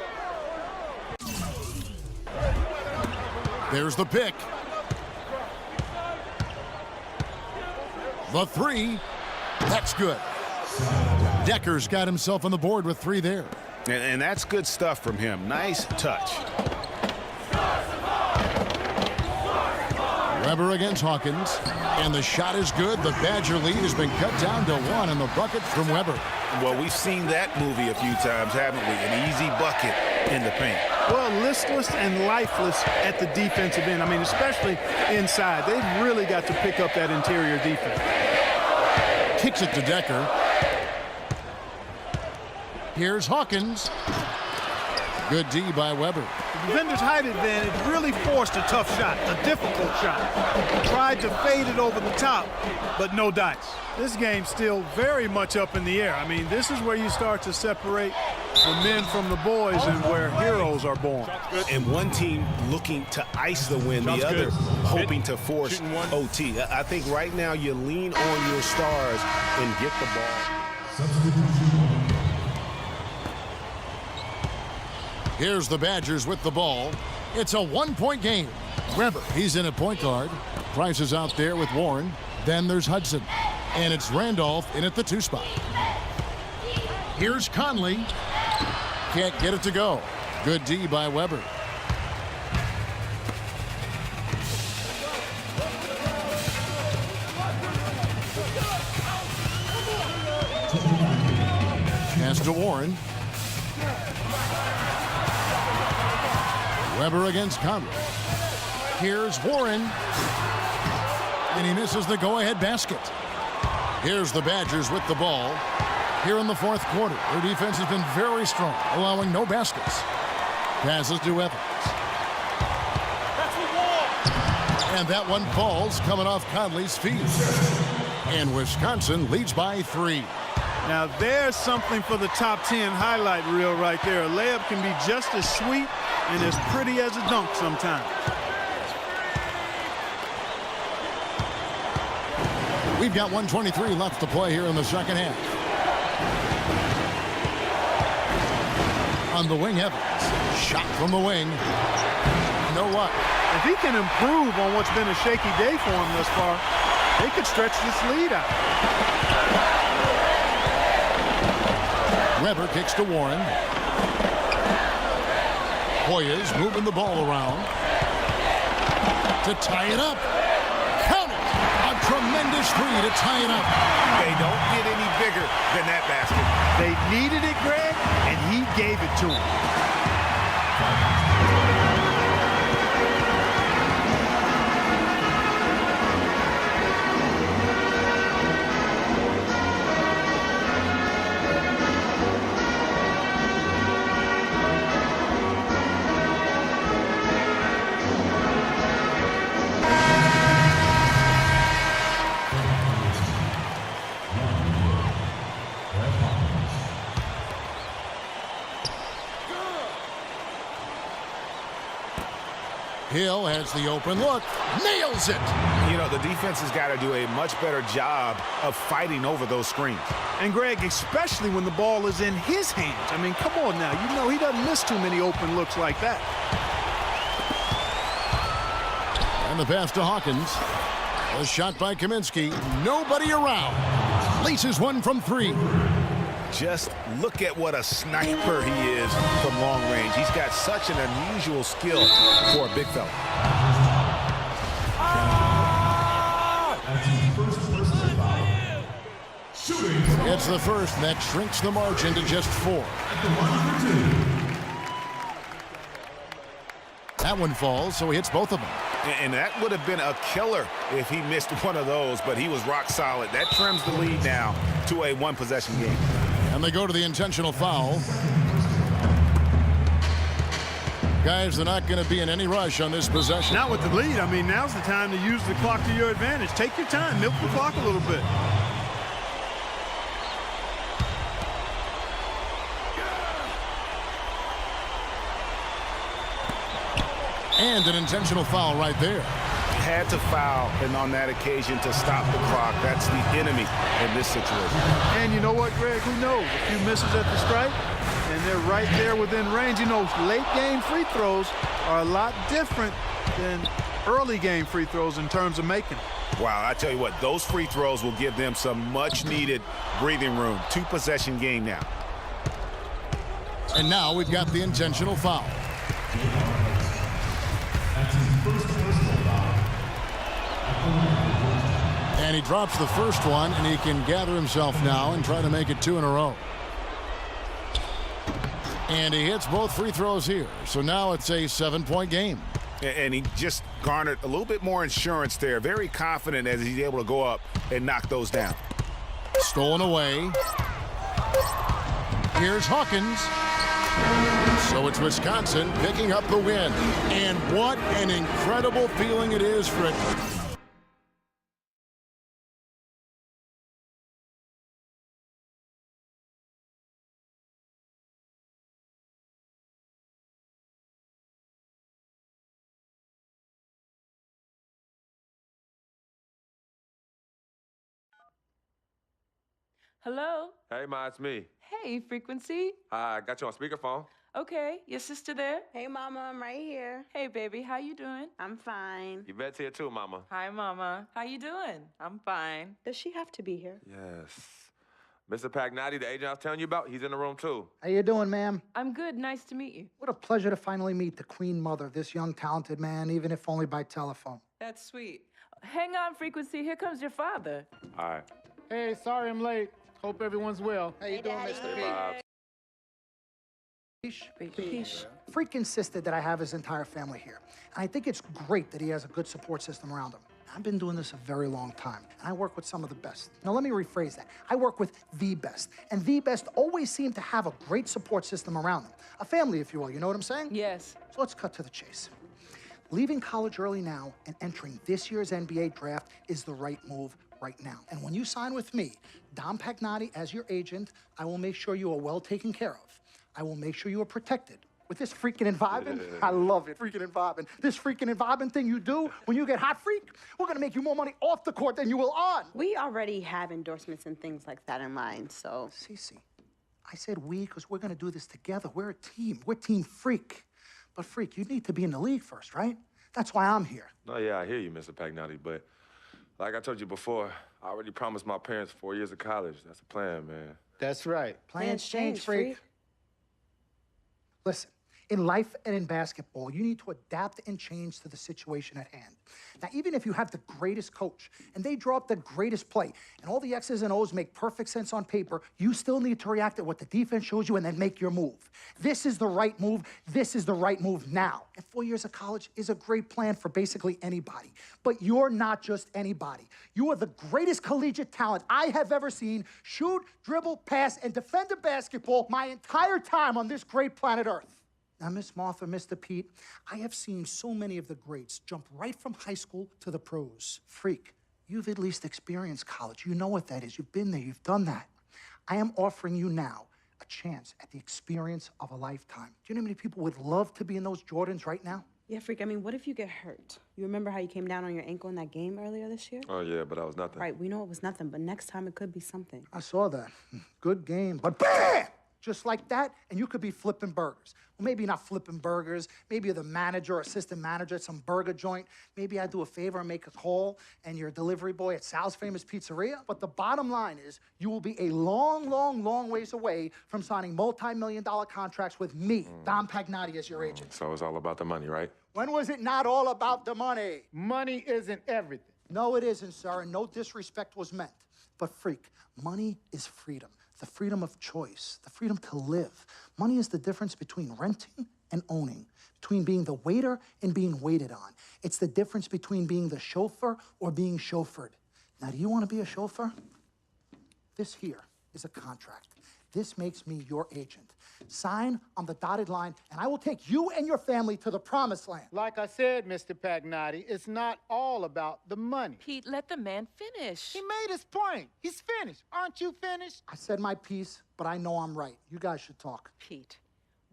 There's the pick. The 3. That's good. Decker's got himself on the board with 3 there. And that's good stuff from him. Nice touch. Weber against Hawkins. And the shot is good. The Badger lead has been cut down to 1 in the bucket from Weber. Well, we've seen that movie a few times, haven't we? An easy bucket in the paint. Well, listless and lifeless at the defensive end. I mean, especially inside. They've really got to pick up that interior defense. Kicks it to Decker. Here's Hawkins. Good D by Weber. The defender's height advantage really forced a tough shot, a difficult shot. Tried to fade it over the top, but no dice. This game's still very much up in the air. I mean, this is where you start to separate the men from the boys and where heroes are born. And one team looking to ice the win, the other hoping to force OT. I think right now you lean on your stars and get the ball. Here's the Badgers with the ball. It's a 1-point game. Weber, he's in at point guard. Price is out there with Warren. Then there's Hudson. And it's Randolph in at the 2 spot. Here's Conley. Can't get it to go. Good D by Weber. Pass to Warren. Weber against Conley. Here's Warren. And he misses the go-ahead basket. Here's the Badgers with the ball. Here in the 4th quarter, their defense has been very strong, allowing no baskets. Passes to Evans. And that one falls, coming off Conley's feet. And Wisconsin leads by 3. Now there's something for the top 10 highlight reel right there. A layup can be just as sweet and as pretty as a dunk sometimes. We've got 1:23 left to play here in the second half. On the wing, Evans. Shot from the wing. You know what? If he can improve on what's been a shaky day for him thus far, they could stretch this lead out. Weber kicks to Warren. Hoyas moving the ball around to tie it up. Count it! A tremendous 3 to tie it up. They don't get any bigger than that basket. They needed it, Greg, and he gave it to them. Hill has the open look, nails it. You know, the defense has got to do a much better job of fighting over those screens. And Greg, especially when the ball is in his hands. I mean, come on now. You know he doesn't miss too many open looks like that. And the pass to Hawkins. A shot by Kaminsky. Nobody around. Laces one from 3. Just look at what a sniper he is from long range. He's got such an unusual skill for a big fella. It's the first, and that shrinks the margin to just 4. That one falls, so he hits both of them. And that would have been a killer if he missed one of those, but he was rock solid. That trims the lead now to a 1-possession game. And they go to the intentional foul. Guys, they're not going to be in any rush on this possession. Not with the lead. I mean, now's the time to use the clock to your advantage. Take your time. Milk the clock a little bit. And an intentional foul right there. Had to foul, and on that occasion to stop the clock. That's the enemy in this situation. And you know what, Greg? Who knows? A few misses at the stripe, and they're right there within range. You know, late-game free throws are a lot different than early-game free throws in terms of making them. Wow, I tell you what, those free throws will give them some much-needed breathing room. 2-possession game now. And now we've got the intentional foul. And he drops the first one, and he can gather himself now and try to make it 2 in a row. And he hits both free throws here. So now it's a 7-point game. And he just garnered a little bit more insurance there. Very confident as he's able to go up and knock those down. Stolen away. Here's Hawkins. So it's Wisconsin picking up the win. And what an incredible feeling it is for it. Hello? Hey, Ma, it's me. Hey, Frequency. Hi, I got you on speakerphone. Okay, your sister there? Hey, Mama, I'm right here. Hey, baby, how you doing? I'm fine. Yvette's here too, Mama. Hi, Mama. How you doing? I'm fine. Does she have to be here? Yes. Mr. Pagnotti, the agent I was telling you about, he's in the room too. How you doing, ma'am? I'm good. Nice to meet you. What a pleasure to finally meet the Queen Mother, this young, talented man, even if only by telephone. That's sweet. Hang on, Frequency. Here comes your father. All right. Hey, sorry I'm late. Hope everyone's well. How you doing, Mr. P? Freak insisted that I have his entire family here. And I think it's great that he has a good support system around him. I've been doing this a very long time, and I work with some of the best. Now, let me rephrase that. I work with the best, and the best always seem to have a great support system around them. A family, if you will, you know what I'm saying? Yes. So let's cut to the chase. Leaving college early now and entering this year's NBA draft is the right move right now. And when you sign with me, Dom Pagnotti, as your agent, I will make sure you are well taken care of. I will make sure you are protected. With this freaking environment, I love it, freaking environment. This freaking environment thing you do when you get hot, freak, we're gonna make you more money off the court than you will on. We already have endorsements and things like that in line, so. Cece, I said we because we're gonna do this together. We're a team. We're Team Freak. But Freak, you need to be in the league first, right? That's why I'm here. No, yeah, I hear you, Mr. Pagnotti, but like I told you before, I already promised my parents 4 years of college. That's a plan, man. That's right. Plans change, Freak. Listen, in life and in basketball, you need to adapt and change to the situation at hand. Now, even if you have the greatest coach and they draw up the greatest play and all the X's and O's make perfect sense on paper, you still need to react to what the defense shows you and then make your move. This is the right move. This is the right move now. And 4 years of college is a great plan for basically anybody. But you're not just anybody. You are the greatest collegiate talent I have ever seen shoot, dribble, pass, and defend a basketball my entire time on this great planet Earth. Now, Miss Martha, Mr. Pete, I have seen so many of the greats jump right from high school to the pros. Freak, you've at least experienced college. You know what that is. You've been there. You've done that. I am offering you now a chance at the experience of a lifetime. Do you know how many people would love to be in those Jordans right now? Yeah, Freak, I mean, what if you get hurt? You remember how you came down on your ankle in that game earlier this year? Oh, yeah, but that was nothing. Right, we know it was nothing, but next time it could be something. I saw that. Good game, but BAM! Just like that, and you could be flipping burgers. Well, maybe not flipping burgers. Maybe you're the manager or assistant manager at some burger joint. Maybe I do a favor and make a call, and you're a delivery boy at Sal's Famous Pizzeria. But the bottom line is, you will be a long, long, long ways away from signing multi-million-dollar contracts with me, Dom Pagnotti, as your agent. So it's all about the money, right? When was it not all about the money? Money isn't everything. No, it isn't, sir, and no disrespect was meant. But, Freak, money is freedom. The freedom of choice, the freedom to live. Money is the difference between renting and owning, between being the waiter and being waited on. It's the difference between being the chauffeur or being chauffeured. Now, do you want to be a chauffeur? This here is a contract. This makes me your agent. Sign on the dotted line, and I will take you and your family to the promised land. Like I said, Mr. Pagnotti, it's not all about the money. Pete, let the man finish. He made his point. He's finished. Aren't you finished? I said my piece, but I know I'm right. You guys should talk. Pete,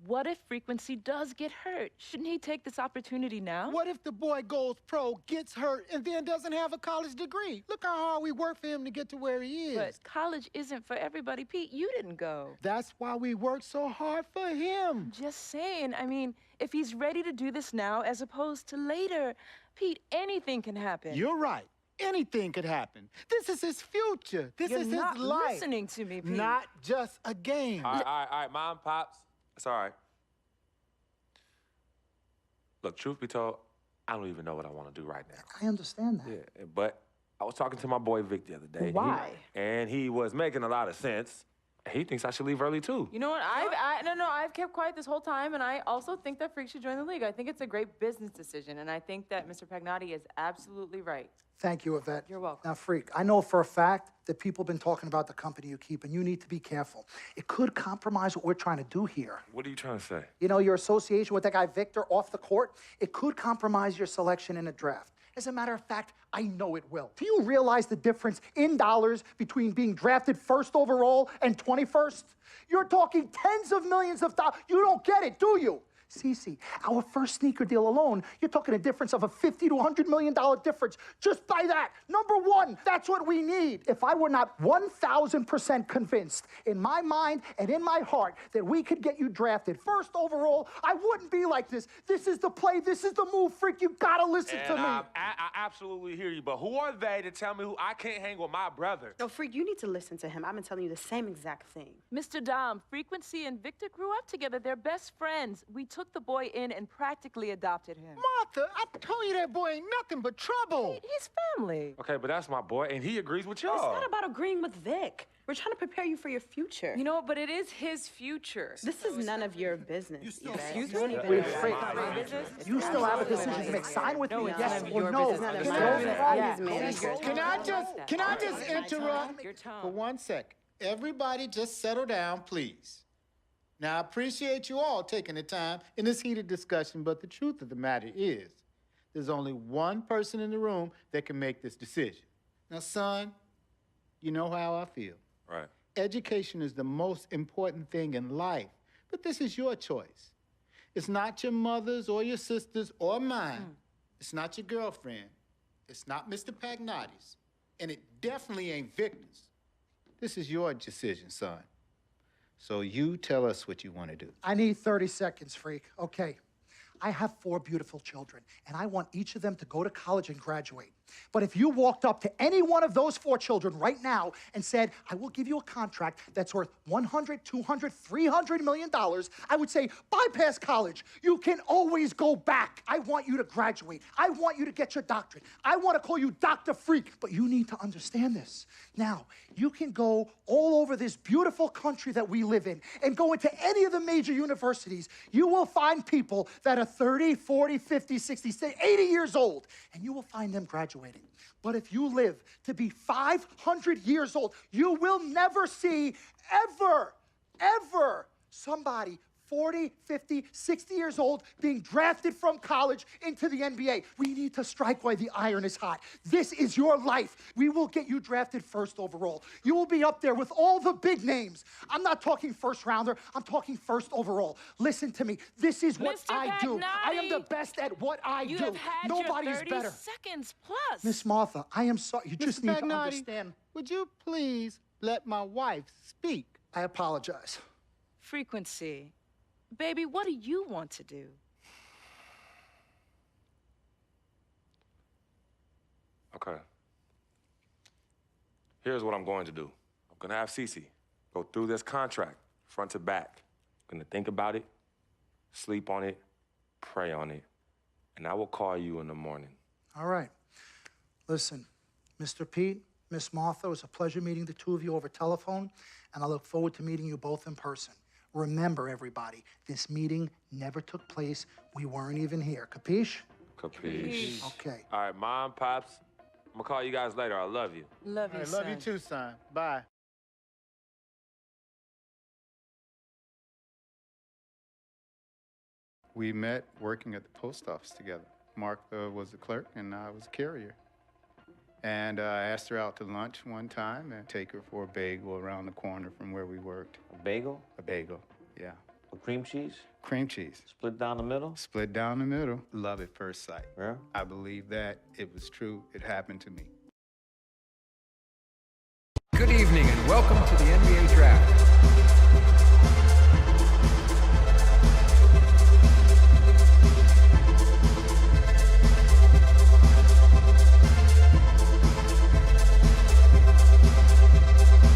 what if Frequency does get hurt? Shouldn't he take this opportunity now? What if the boy goes pro, gets hurt, and then doesn't have a college degree? Look how hard we work for him to get to where he is. But college isn't for everybody. Pete, you didn't go. That's why we work so hard for him. Just saying. I mean, if he's ready to do this now as opposed to later, Pete, anything can happen. You're right. Anything could happen. This is his future. This You're is not his life. listening to me, Pete. Not just a game. All right, Mom, Pops. It's all right. Look, truth be told, I don't even know what I want to do right now. I understand that. Yeah, but I was talking to my boy Vic the other day. Why? And he was making a lot of sense. He thinks I should leave early, too. You know what? I've kept quiet this whole time, and I also think that Freak should join the league. I think it's a great business decision, and I think that Mr. Pagnotti is absolutely right. Thank you, Yvette. You're welcome. Now, Freak, I know for a fact that people have been talking about the company you keep, and you need to be careful. It could compromise what we're trying to do here. What are you trying to say? You know, your association with that guy Victor off the court, it could compromise your selection in a draft. As a matter of fact, I know it will. Do you realize the difference in dollars between being drafted first overall and 21st? You're talking tens of millions of dollars. You don't get it, do you? Cece, our first sneaker deal alone, you're talking a difference of a $50 to $100 million difference just by that. Number one, that's what we need. If I were not 1,000% convinced in my mind and in my heart that we could get you drafted first overall, I wouldn't be like this. This is the play. This is the move, Freak. You gotta listen to me. I absolutely hear you, but who are they to tell me who I can't hang with my brother? No, Freak, you need to listen to him. I've been telling you the same exact thing. Mr. Dom, Frequency and Victor grew up together. They're best friends. We took the boy in and practically adopted him. Martha, I told you that boy ain't nothing but trouble. He's family. Okay, but that's my boy, and he agrees with y'all. It's not about agreeing with Vic. We're trying to prepare you for your future. You know what? But it is his future. This is none of your business. Excuse me? Wait, Freak, you still have a decision to make. Sign with me, yes or no. Can I just interrupt for 1 second? Everybody just settle down, please. Now, I appreciate you all taking the time in this heated discussion, but the truth of the matter is, there's only one person in the room that can make this decision. Now, son, you know how I feel. Right. Education is the most important thing in life, but this is your choice. It's not your mother's or your sister's or mine. It's not your girlfriend. It's not Mr. Pagnotti's. And it definitely ain't Victor's. This is your decision, son. So you tell us what you want to do. I need 30 seconds, Freak. Okay. I have 4 beautiful children, and I want each of them to go to college and graduate. But if you walked up to any one of those 4 children right now and said, I will give you a contract that's worth $100, $200, $300 million, I would say, bypass college. You can always go back. I want you to graduate. I want you to get your doctorate. I want to call you Dr. Freak, but you need to understand this. Now, you can go all over this beautiful country that we live in and go into any of the major universities. You will find people that are 30, 40, 50, 60, 80 years old, and you will find them graduating. But if you live to be 500 years old, you will never see ever somebody 40, 50, 60 years old being drafted from college into the NBA. We need to strike while the iron is hot. This is your life. We will get you drafted first overall. You will be up there with all the big names. I'm not talking first rounder. I'm talking first overall. Listen to me. This is what Mr. I do. I am the Pagnotti, best at what I you do. have had Nobody your is 30 better. seconds plus. Miss Martha, I am sorry. You just Mr. need to Pagnotti, understand. would you please let my wife speak? I apologize. Frequency. Baby, what do you want to do? Okay. Here's what I'm going to do. I'm gonna have Cece go through this contract, front to back. I'm gonna think about it, sleep on it, pray on it, and I will call you in the morning. All right. Listen, Mr. Pete, Miss Martha, it was a pleasure meeting the two of you over telephone, and I look forward to meeting you both in person. Remember, everybody, this meeting never took place. We weren't even here. Capiche? Capiche. Okay. All right, Mom, Pops, I'm gonna call you guys later. I love you. Love you, I love you too, son. Bye. We met working at the post office together. Mark was the clerk and I was a carrier. And I asked her out to lunch one time and take her for a bagel around the corner from where we worked. A bagel? A bagel, yeah. With cream cheese? Cream cheese. Split down the middle? Split down the middle. Love at first sight. Yeah? I believe that. It was true. It happened to me. Good evening and welcome to the NBA Draft.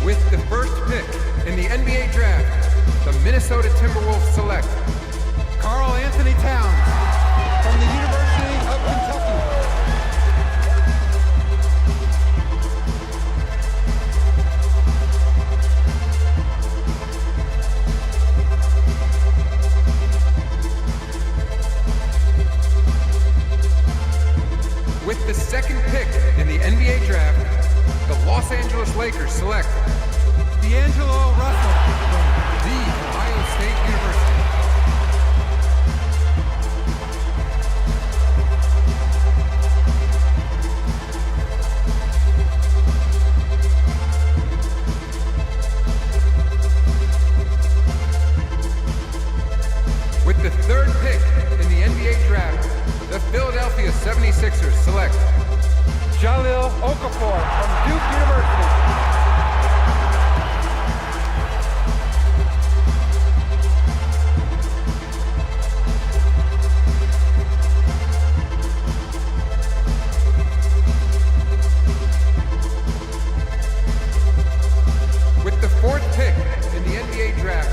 With the first pick in the NBA Draft, the Minnesota Timberwolves select Karl Anthony Towns from the University of Kentucky. With the second pick in the NBA Draft, the Los Angeles Lakers select D'Angelo Russell from The Ohio State University. With the third pick in the NBA Draft, the Philadelphia 76ers select Jahlil Okafor from Duke University. With the fourth pick in the NBA Draft,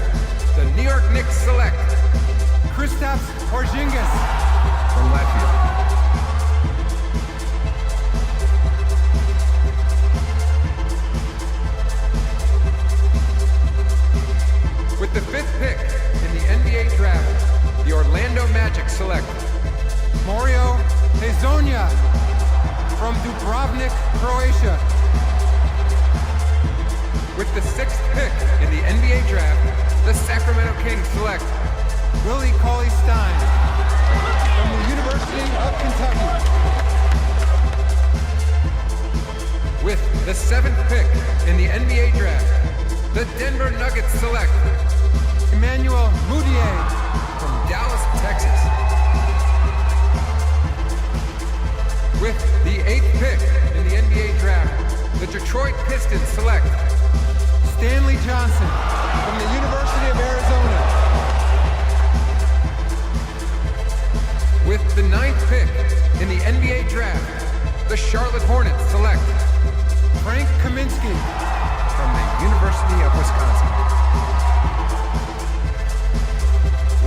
the New York Knicks select Kristaps Porzingis from Latvia. With the fifth pick in the NBA Draft, the Orlando Magic select Mario Hezonja from Dubrovnik, Croatia. With the sixth pick in the NBA Draft, the Sacramento Kings select Willie Cauley-Stein from the University of Kentucky. With the seventh pick in the NBA Draft, the Denver Nuggets select Emmanuel Mudiay from Dallas, Texas. With the eighth pick in the NBA Draft, the Detroit Pistons select Stanley Johnson from the University of Arizona. With the ninth pick in the NBA Draft, the Charlotte Hornets select Frank Kaminsky from the University of Wisconsin.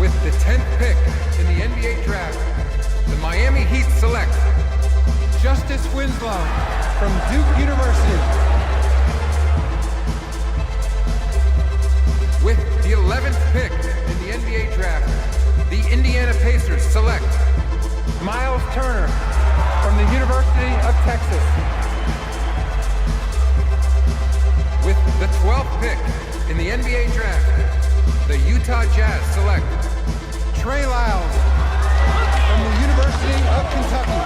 With the 10th pick in the NBA Draft, the Miami Heat select Justice Winslow from Duke University. With the 11th pick in the NBA Draft, the Indiana Pacers select Miles Turner from the University of Texas. With the 12th pick in the NBA Draft, the Utah Jazz select Trey Lyles from the University of Kentucky.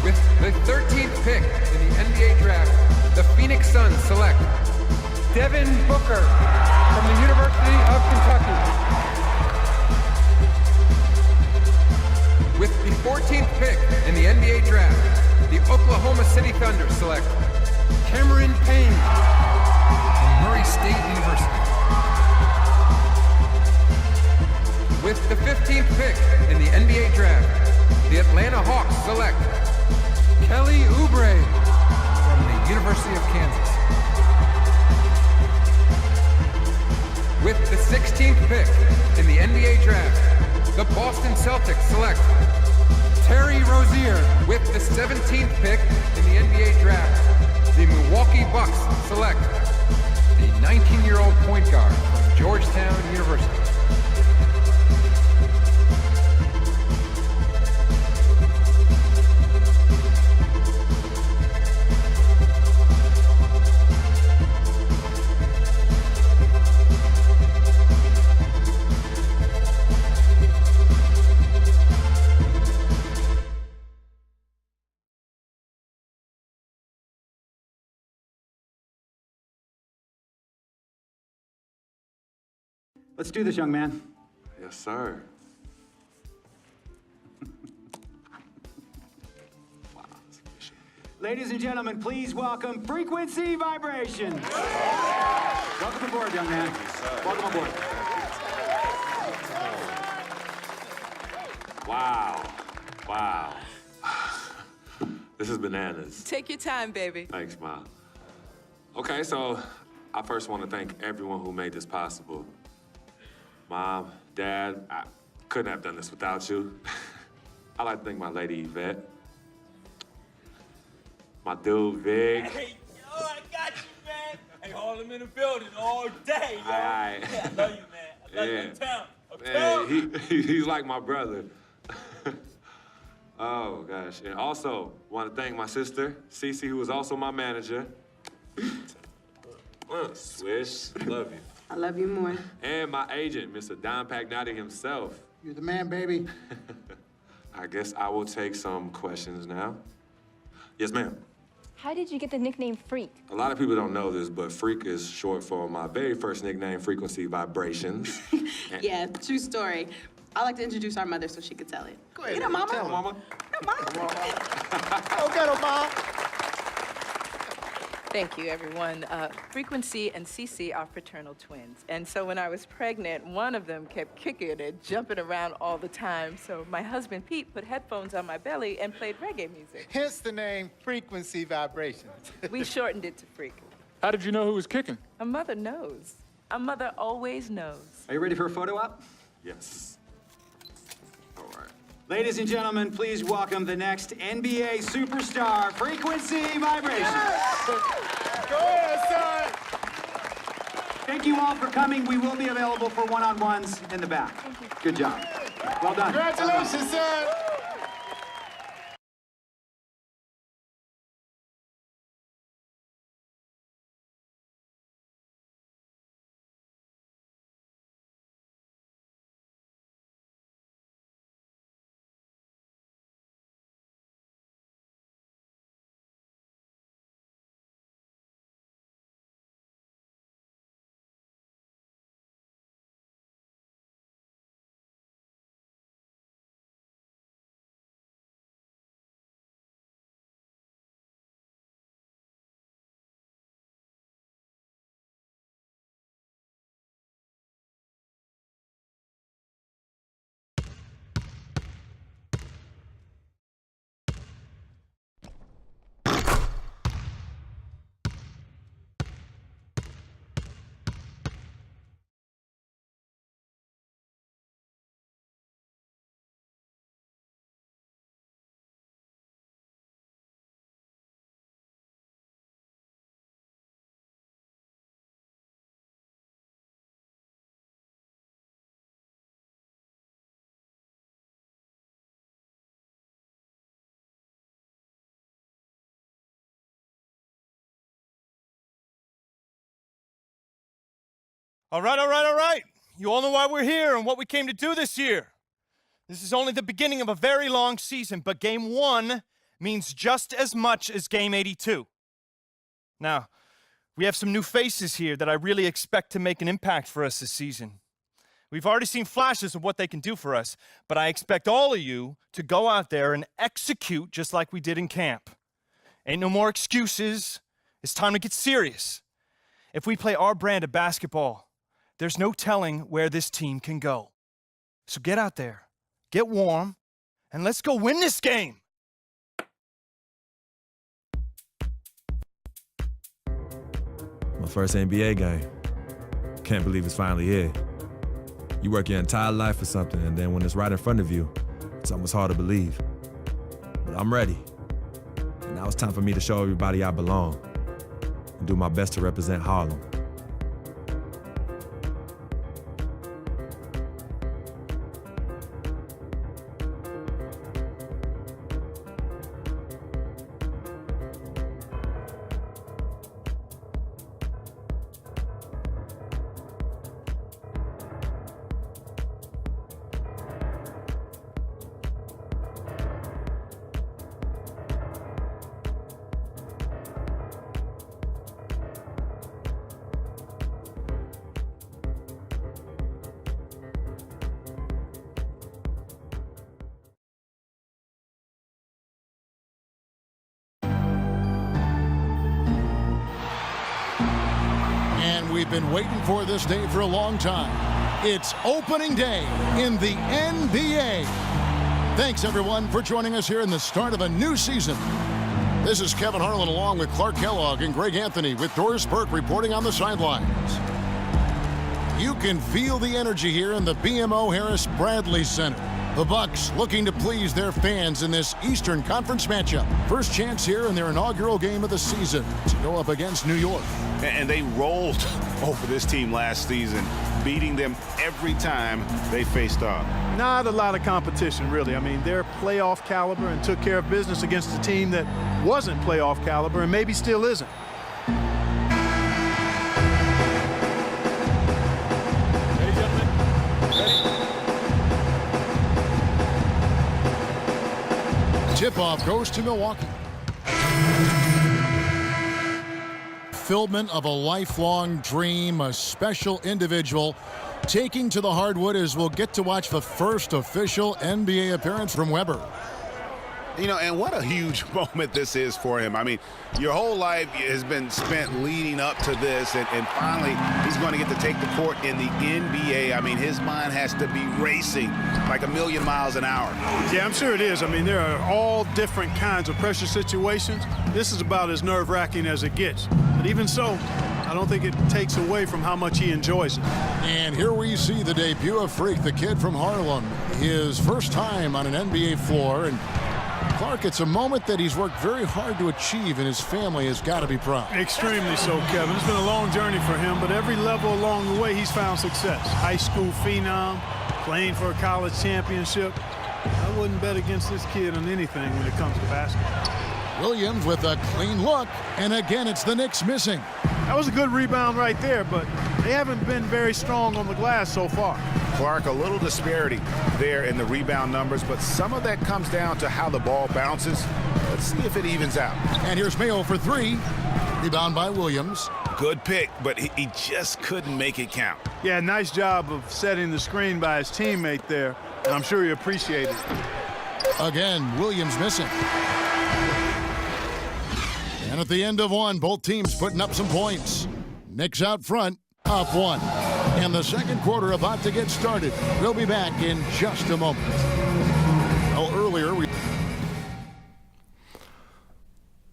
With the 13th pick in the NBA draft, the Phoenix Suns select Devin Booker from the University of Kentucky. With the 14th pick in the NBA draft, the Oklahoma City Thunder select Cameron Payne from Murray State University. With the 15th pick in the NBA draft, the Atlanta Hawks select Kelly Oubre from the University of Kansas. With the 16th pick in the NBA draft, the Boston Celtics select Terry Rozier. With the 17th pick in the NBA draft, the Milwaukee Bucks select the 19-year-old point guard from Georgetown University. Let's do this, young man. Yes, sir. Ladies and gentlemen, please welcome Frequency Vibration. Welcome aboard, young man. Welcome aboard. Wow. Wow. This is bananas. Take your time, baby. Thanks, Mom. Okay, so I first want to thank everyone who made this possible. Mom, Dad, I couldn't have done this without you. I'd like to thank my lady Yvette, my dude Vic. Hey, yo, I got you, man. Hey, hold him in the building all day, yo. Aye. Yeah, I love you, man. I love you. Man, he's like my brother. Oh, gosh. And also, want to thank my sister, Cece, who is also my manager. Swish, love you. I love you more. And my agent, Mr. Don Pagnotti himself. You're the man, baby. I guess I will take some questions now. Yes, ma'am. How did you get the nickname Freak? A lot of people don't know this, but Freak is short for my very first nickname, Frequency Vibrations. Yeah, true story. I like to introduce our mother so she could tell it. Go ahead. You know, Mama. Tell Mama. Go get her, Mom. Thank you, everyone. Frequency and Cece are fraternal twins. And so when I was pregnant, one of them kept kicking and jumping around all the time. So my husband, Pete, put headphones on my belly and played reggae music. Hence the name Frequency Vibrations. We shortened it to Freak. How did you know who was kicking? A mother knows. A mother always knows. Are you ready for a photo op? Yes. All right. Ladies and gentlemen, please welcome the next NBA superstar, Frequency Vibration. Go ahead, son. Thank you all for coming. We will be available for one-on-ones in the back. Good job. Well done. Congratulations, son. All right. You all know why we're here and what we came to do this year. This is only the beginning of a very long season, but Game 1 means just as much as Game 82. Now, we have some new faces here that I really expect to make an impact for us this season. We've already seen flashes of what they can do for us, but I expect all of you to go out there and execute just like we did in camp. Ain't no more excuses. It's time to get serious. If we play our brand of basketball, there's no telling where this team can go. So get out there, get warm, and let's go win this game. My first NBA game. Can't believe it's finally here. You work your entire life for something, and then when it's right in front of you, it's almost hard to believe. But I'm ready. And now it's time for me to show everybody I belong and do my best to represent Harlem. We've been waiting for this day for a long time. It's opening day in the NBA. Thanks, everyone, for joining us here in the start of a new season. This is Kevin Harlan along with Clark Kellogg and Greg Anthony with Doris Burke reporting on the sidelines. You can feel the energy here in the BMO Harris Bradley Center. The Bucks looking to please their fans in this Eastern Conference matchup. First chance here in their inaugural game of the season to go up against New York. And they rolled over this team last season, beating them every time they faced off. Not a lot of competition, really. I mean, they're playoff caliber and took care of business against a team that wasn't playoff caliber and maybe still isn't. Ready, gentlemen? Ready? Tip-off goes to Milwaukee. Fulfillment of a lifelong dream, a special individual taking to the hardwood as we'll get to watch the first official NBA appearance from Weber. You know, and what a huge moment this is for him. I mean, your whole life has been spent leading up to this, and finally he's going to get to take the court in the NBA. I mean, his mind has to be racing like a million miles an hour. Yeah, I'm sure it is. I mean, there are all different kinds of pressure situations. This is about as nerve-wracking as it gets. But even so, I don't think it takes away from how much he enjoys it. And here we see the debut of Freak, the kid from Harlem. His first time on an NBA floor, and Clark, it's a moment that he's worked very hard to achieve, and his family has got to be proud. Extremely so, Kevin. It's been a long journey for him, but every level along the way, he's found success. High school phenom, playing for a college championship. I wouldn't bet against this kid on anything when it comes to basketball. Williams with a clean look, and again, it's the Knicks missing. That was a good rebound right there, but they haven't been very strong on the glass so far. Clark, a little disparity there in the rebound numbers, but some of that comes down to how the ball bounces. Let's see if it evens out. And here's Mayo for three. Rebound by Williams. Good pick, but he just couldn't make it count. Yeah, nice job of setting the screen by his teammate there, and I'm sure he appreciated it. Again, Williams missing. And at the end of one, both teams putting up some points. Knicks out front, up one. And the second quarter about to get started. We'll be back in just a moment. Oh, earlier we...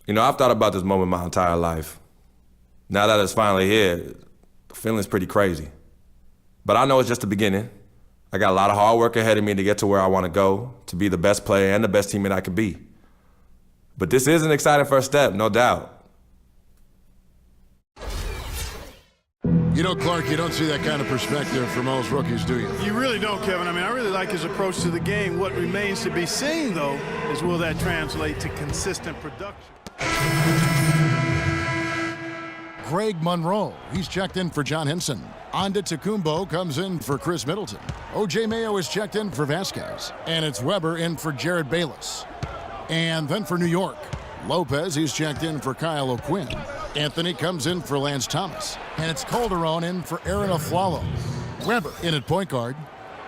You know, I've thought about this moment my entire life. Now that it's finally here, the feeling's pretty crazy. But I know it's just the beginning. I got a lot of hard work ahead of me to get to where I want to go, to be the best player and the best teammate I could be. But this is an exciting first step, no doubt. You know, Clark, you don't see that kind of perspective from most rookies, do you? You really don't, Kevin. I mean, I really like his approach to the game. What remains to be seen, though, is will that translate to consistent production? Greg Monroe. He's checked in for John Henson. Antetokounmpo comes in for Chris Middleton. O.J. Mayo is checked in for Vasquez. And it's Weber in for Jared Bayless. And then for New York, Lopez, he's checked in for Kyle O'Quinn. Anthony comes in for Lance Thomas. And it's Calderon in for Aaron Aflalo. Weber in at point guard.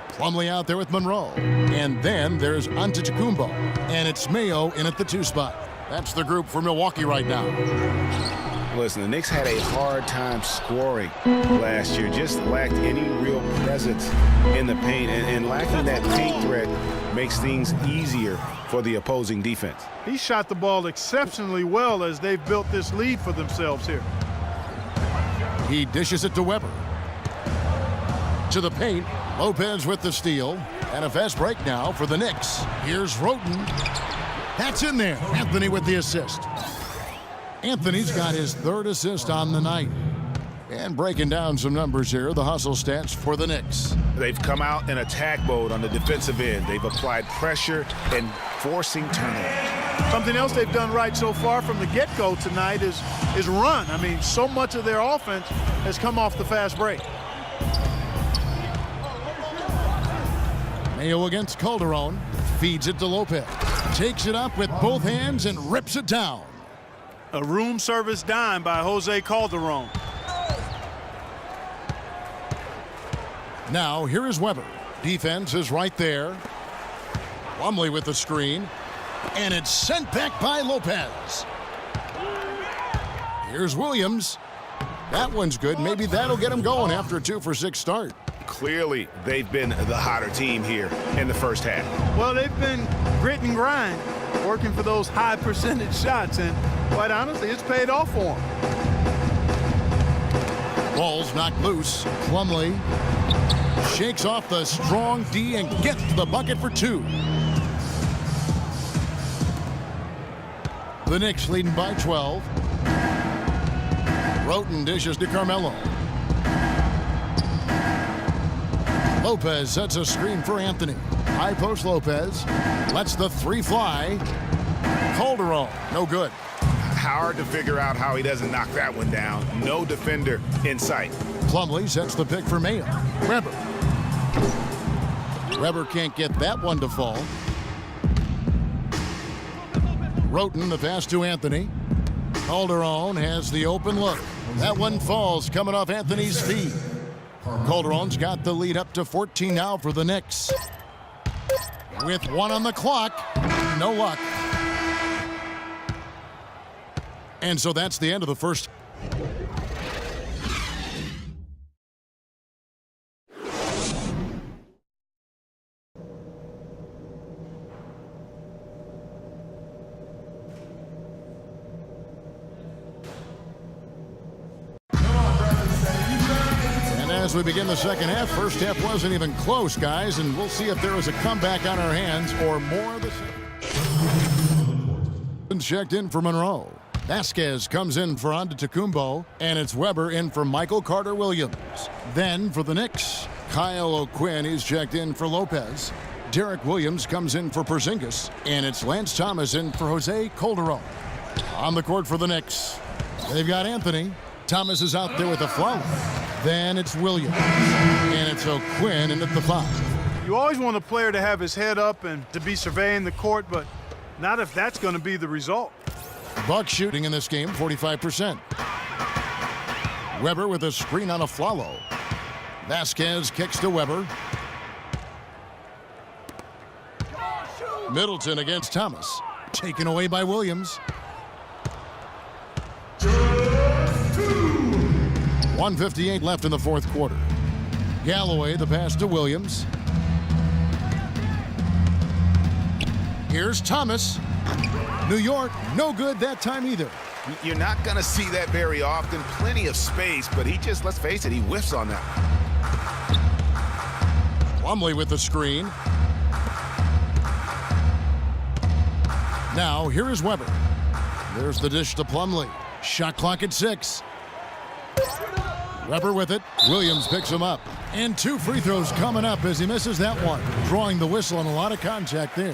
Plumlee out there with Monroe. And then there's Antetokounmpo. And it's Mayo in at the 2 spot. That's the group for Milwaukee right now. Listen, the Knicks had a hard time scoring last year. Just lacked any real presence in the paint. And lacking that paint threat makes things easier for the opposing defense. He shot the ball exceptionally well as they've built this lead for themselves here. He dishes it to Weber. To the paint, Lopez with the steal. And a fast break now for the Knicks. Here's Roten. That's in there. Anthony with the assist. Anthony's got his 3rd assist on the night. And breaking down some numbers here, the hustle stats for the Knicks. They've come out in attack mode on the defensive end. They've applied pressure and forcing turnovers. Something else they've done right so far from the get-go tonight is run. I mean, so much of their offense has come off the fast break. Mayo against Calderon. Feeds it to Lopez. Takes it up with both hands and rips it down. A room service dime by Jose Calderon. Now, here is Weber. Defense is right there. Plumlee with the screen. And it's sent back by Lopez. Here's Williams. That one's good. Maybe that'll get him going after a 2-for-6 start. Clearly, they've been the hotter team here in the first half. Well, they've been grit and grind, working for those high percentage shots, and quite honestly, it's paid off for them. Ball's knocked loose. Plumlee shakes off the strong D and gets to the bucket for 2. The Knicks leading by 12. Roten dishes to Carmelo. Lopez sets a screen for Anthony. High post Lopez. Lets the 3 fly. Calderon, no good. Hard to figure out how he doesn't knock that one down. No defender in sight. Plumlee sets the pick for Mayo. Weber. Weber can't get that one to fall. Roten, the pass to Anthony. Calderon has the open look. That one falls coming off Anthony's feet. Calderon's got the lead up to 14 now for the Knicks. With 1 on the clock, no luck. And so that's the end of the first. As we begin the second half, first half wasn't even close, guys, and we'll see if there is a comeback on our hands or more of the same. Checked in for Monroe. Vasquez comes in for Antetokounmpo, and it's Weber in for Michael Carter-Williams. Then for the Knicks, Kyle O'Quinn is checked in for Lopez. Derek Williams comes in for Porzingis, and it's Lance Thomas in for Jose Calderon. On the court for the Knicks, they've got Anthony. Thomas is out there with a foul. Then it's Williams, and it's O'Quinn in at the 5. You always want a player to have his head up and to be surveying the court, but not if that's going to be the result. Bucks shooting in this game, 45%. Weber with a screen on Aflalo. Vasquez kicks to Weber. Middleton against Thomas. Taken away by Williams. 1:58 left in the fourth quarter. Galloway, the pass to Williams. Here's Thomas. New York, no good that time either. You're not going to see that very often. Plenty of space, but he just, let's face it, he whiffs on that. Plumlee with the screen. Now, here is Weber. There's the dish to Plumlee. Shot clock at 6. Weber with it. Williams picks him up. And 2 free throws coming up as he misses that one. Drawing the whistle and a lot of contact there.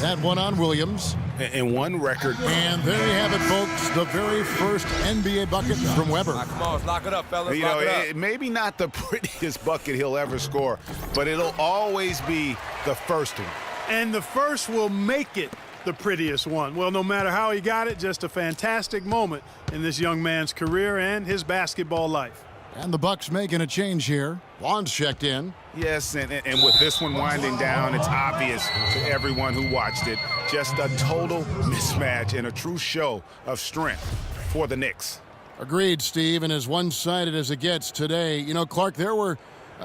That one on Williams. And one record. And there you have it, folks. The very first NBA bucket from Weber. Come on, lock it up, fellas. You know, maybe not the prettiest bucket he'll ever score, but it'll always be the first one. And the first will make it the prettiest one. Well, no matter how he got it, just a fantastic moment in this young man's career and his basketball life. And the Bucks making a change here. Vaughn's checked in. Yes, and with this one winding down, it's obvious to everyone who watched it. Just a total mismatch and a true show of strength for the Knicks. Agreed, Steve, and as one-sided as it gets today. You know, Clark, there were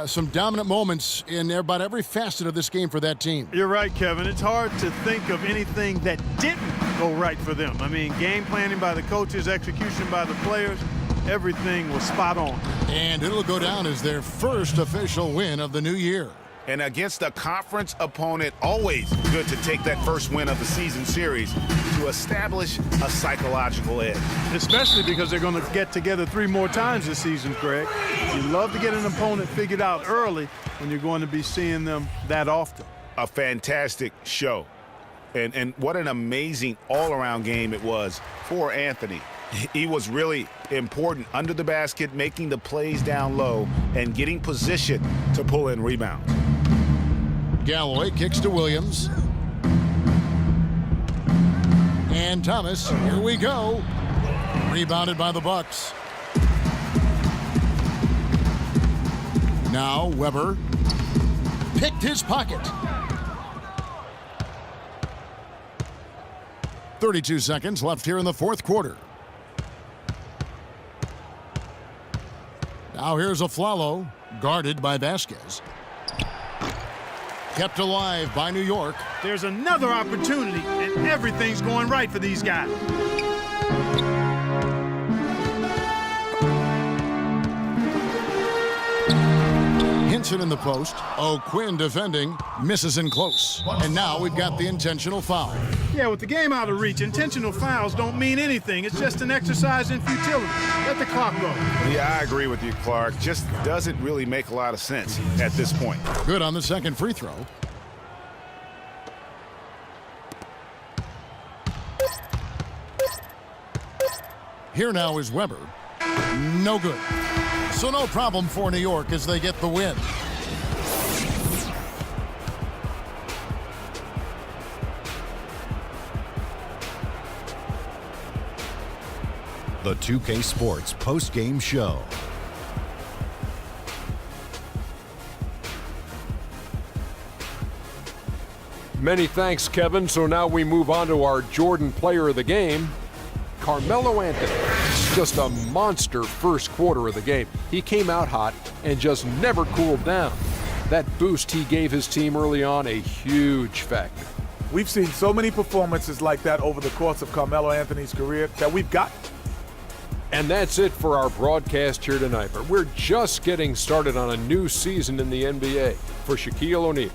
some dominant moments in about every facet of this game for that team. You're right, Kevin. It's hard to think of anything that didn't go right for them. I mean, game planning by the coaches, execution by the players, everything was spot on. And it'll go down as their first official win of the new year. And against a conference opponent, always good to take that first win of the season series to establish a psychological edge. Especially because they're going to get together 3 more times this season, Craig. You love to get an opponent figured out early when you're going to be seeing them that often. A fantastic show. And what an amazing all-around game it was for Anthony. He was really important under the basket, making the plays down low and getting position to pull in rebounds. Galloway kicks to Williams. And Thomas, here we go. Rebounded by the Bucks. Now Weber picked his pocket. 32 seconds left here in the fourth quarter. Now here's Aflalo, guarded by Vasquez. Kept alive by New York. There's another opportunity, and everything's going right for these guys. Hinson in the post. O'Quinn defending, misses in close. And now we've got the intentional foul. Yeah, with the game out of reach, intentional fouls don't mean anything. It's just an exercise in futility. Let the clock go. Yeah, I agree with you, Clark. Just doesn't really make a lot of sense at this point. Good on the second free throw. Here now is Weber. No good. So no problem for New York as they get the win. The 2K Sports post-game show. Many thanks, Kevin. So now we move on to our Jordan Player of the Game, Carmelo Anthony. Just a monster first quarter of the game. He came out hot and just never cooled down. That boost he gave his team early on, a huge factor. We've seen so many performances like that over the course of Carmelo Anthony's career that we've got. And that's it for our broadcast here tonight. But we're just getting started on a new season in the NBA. For Shaquille O'Neal,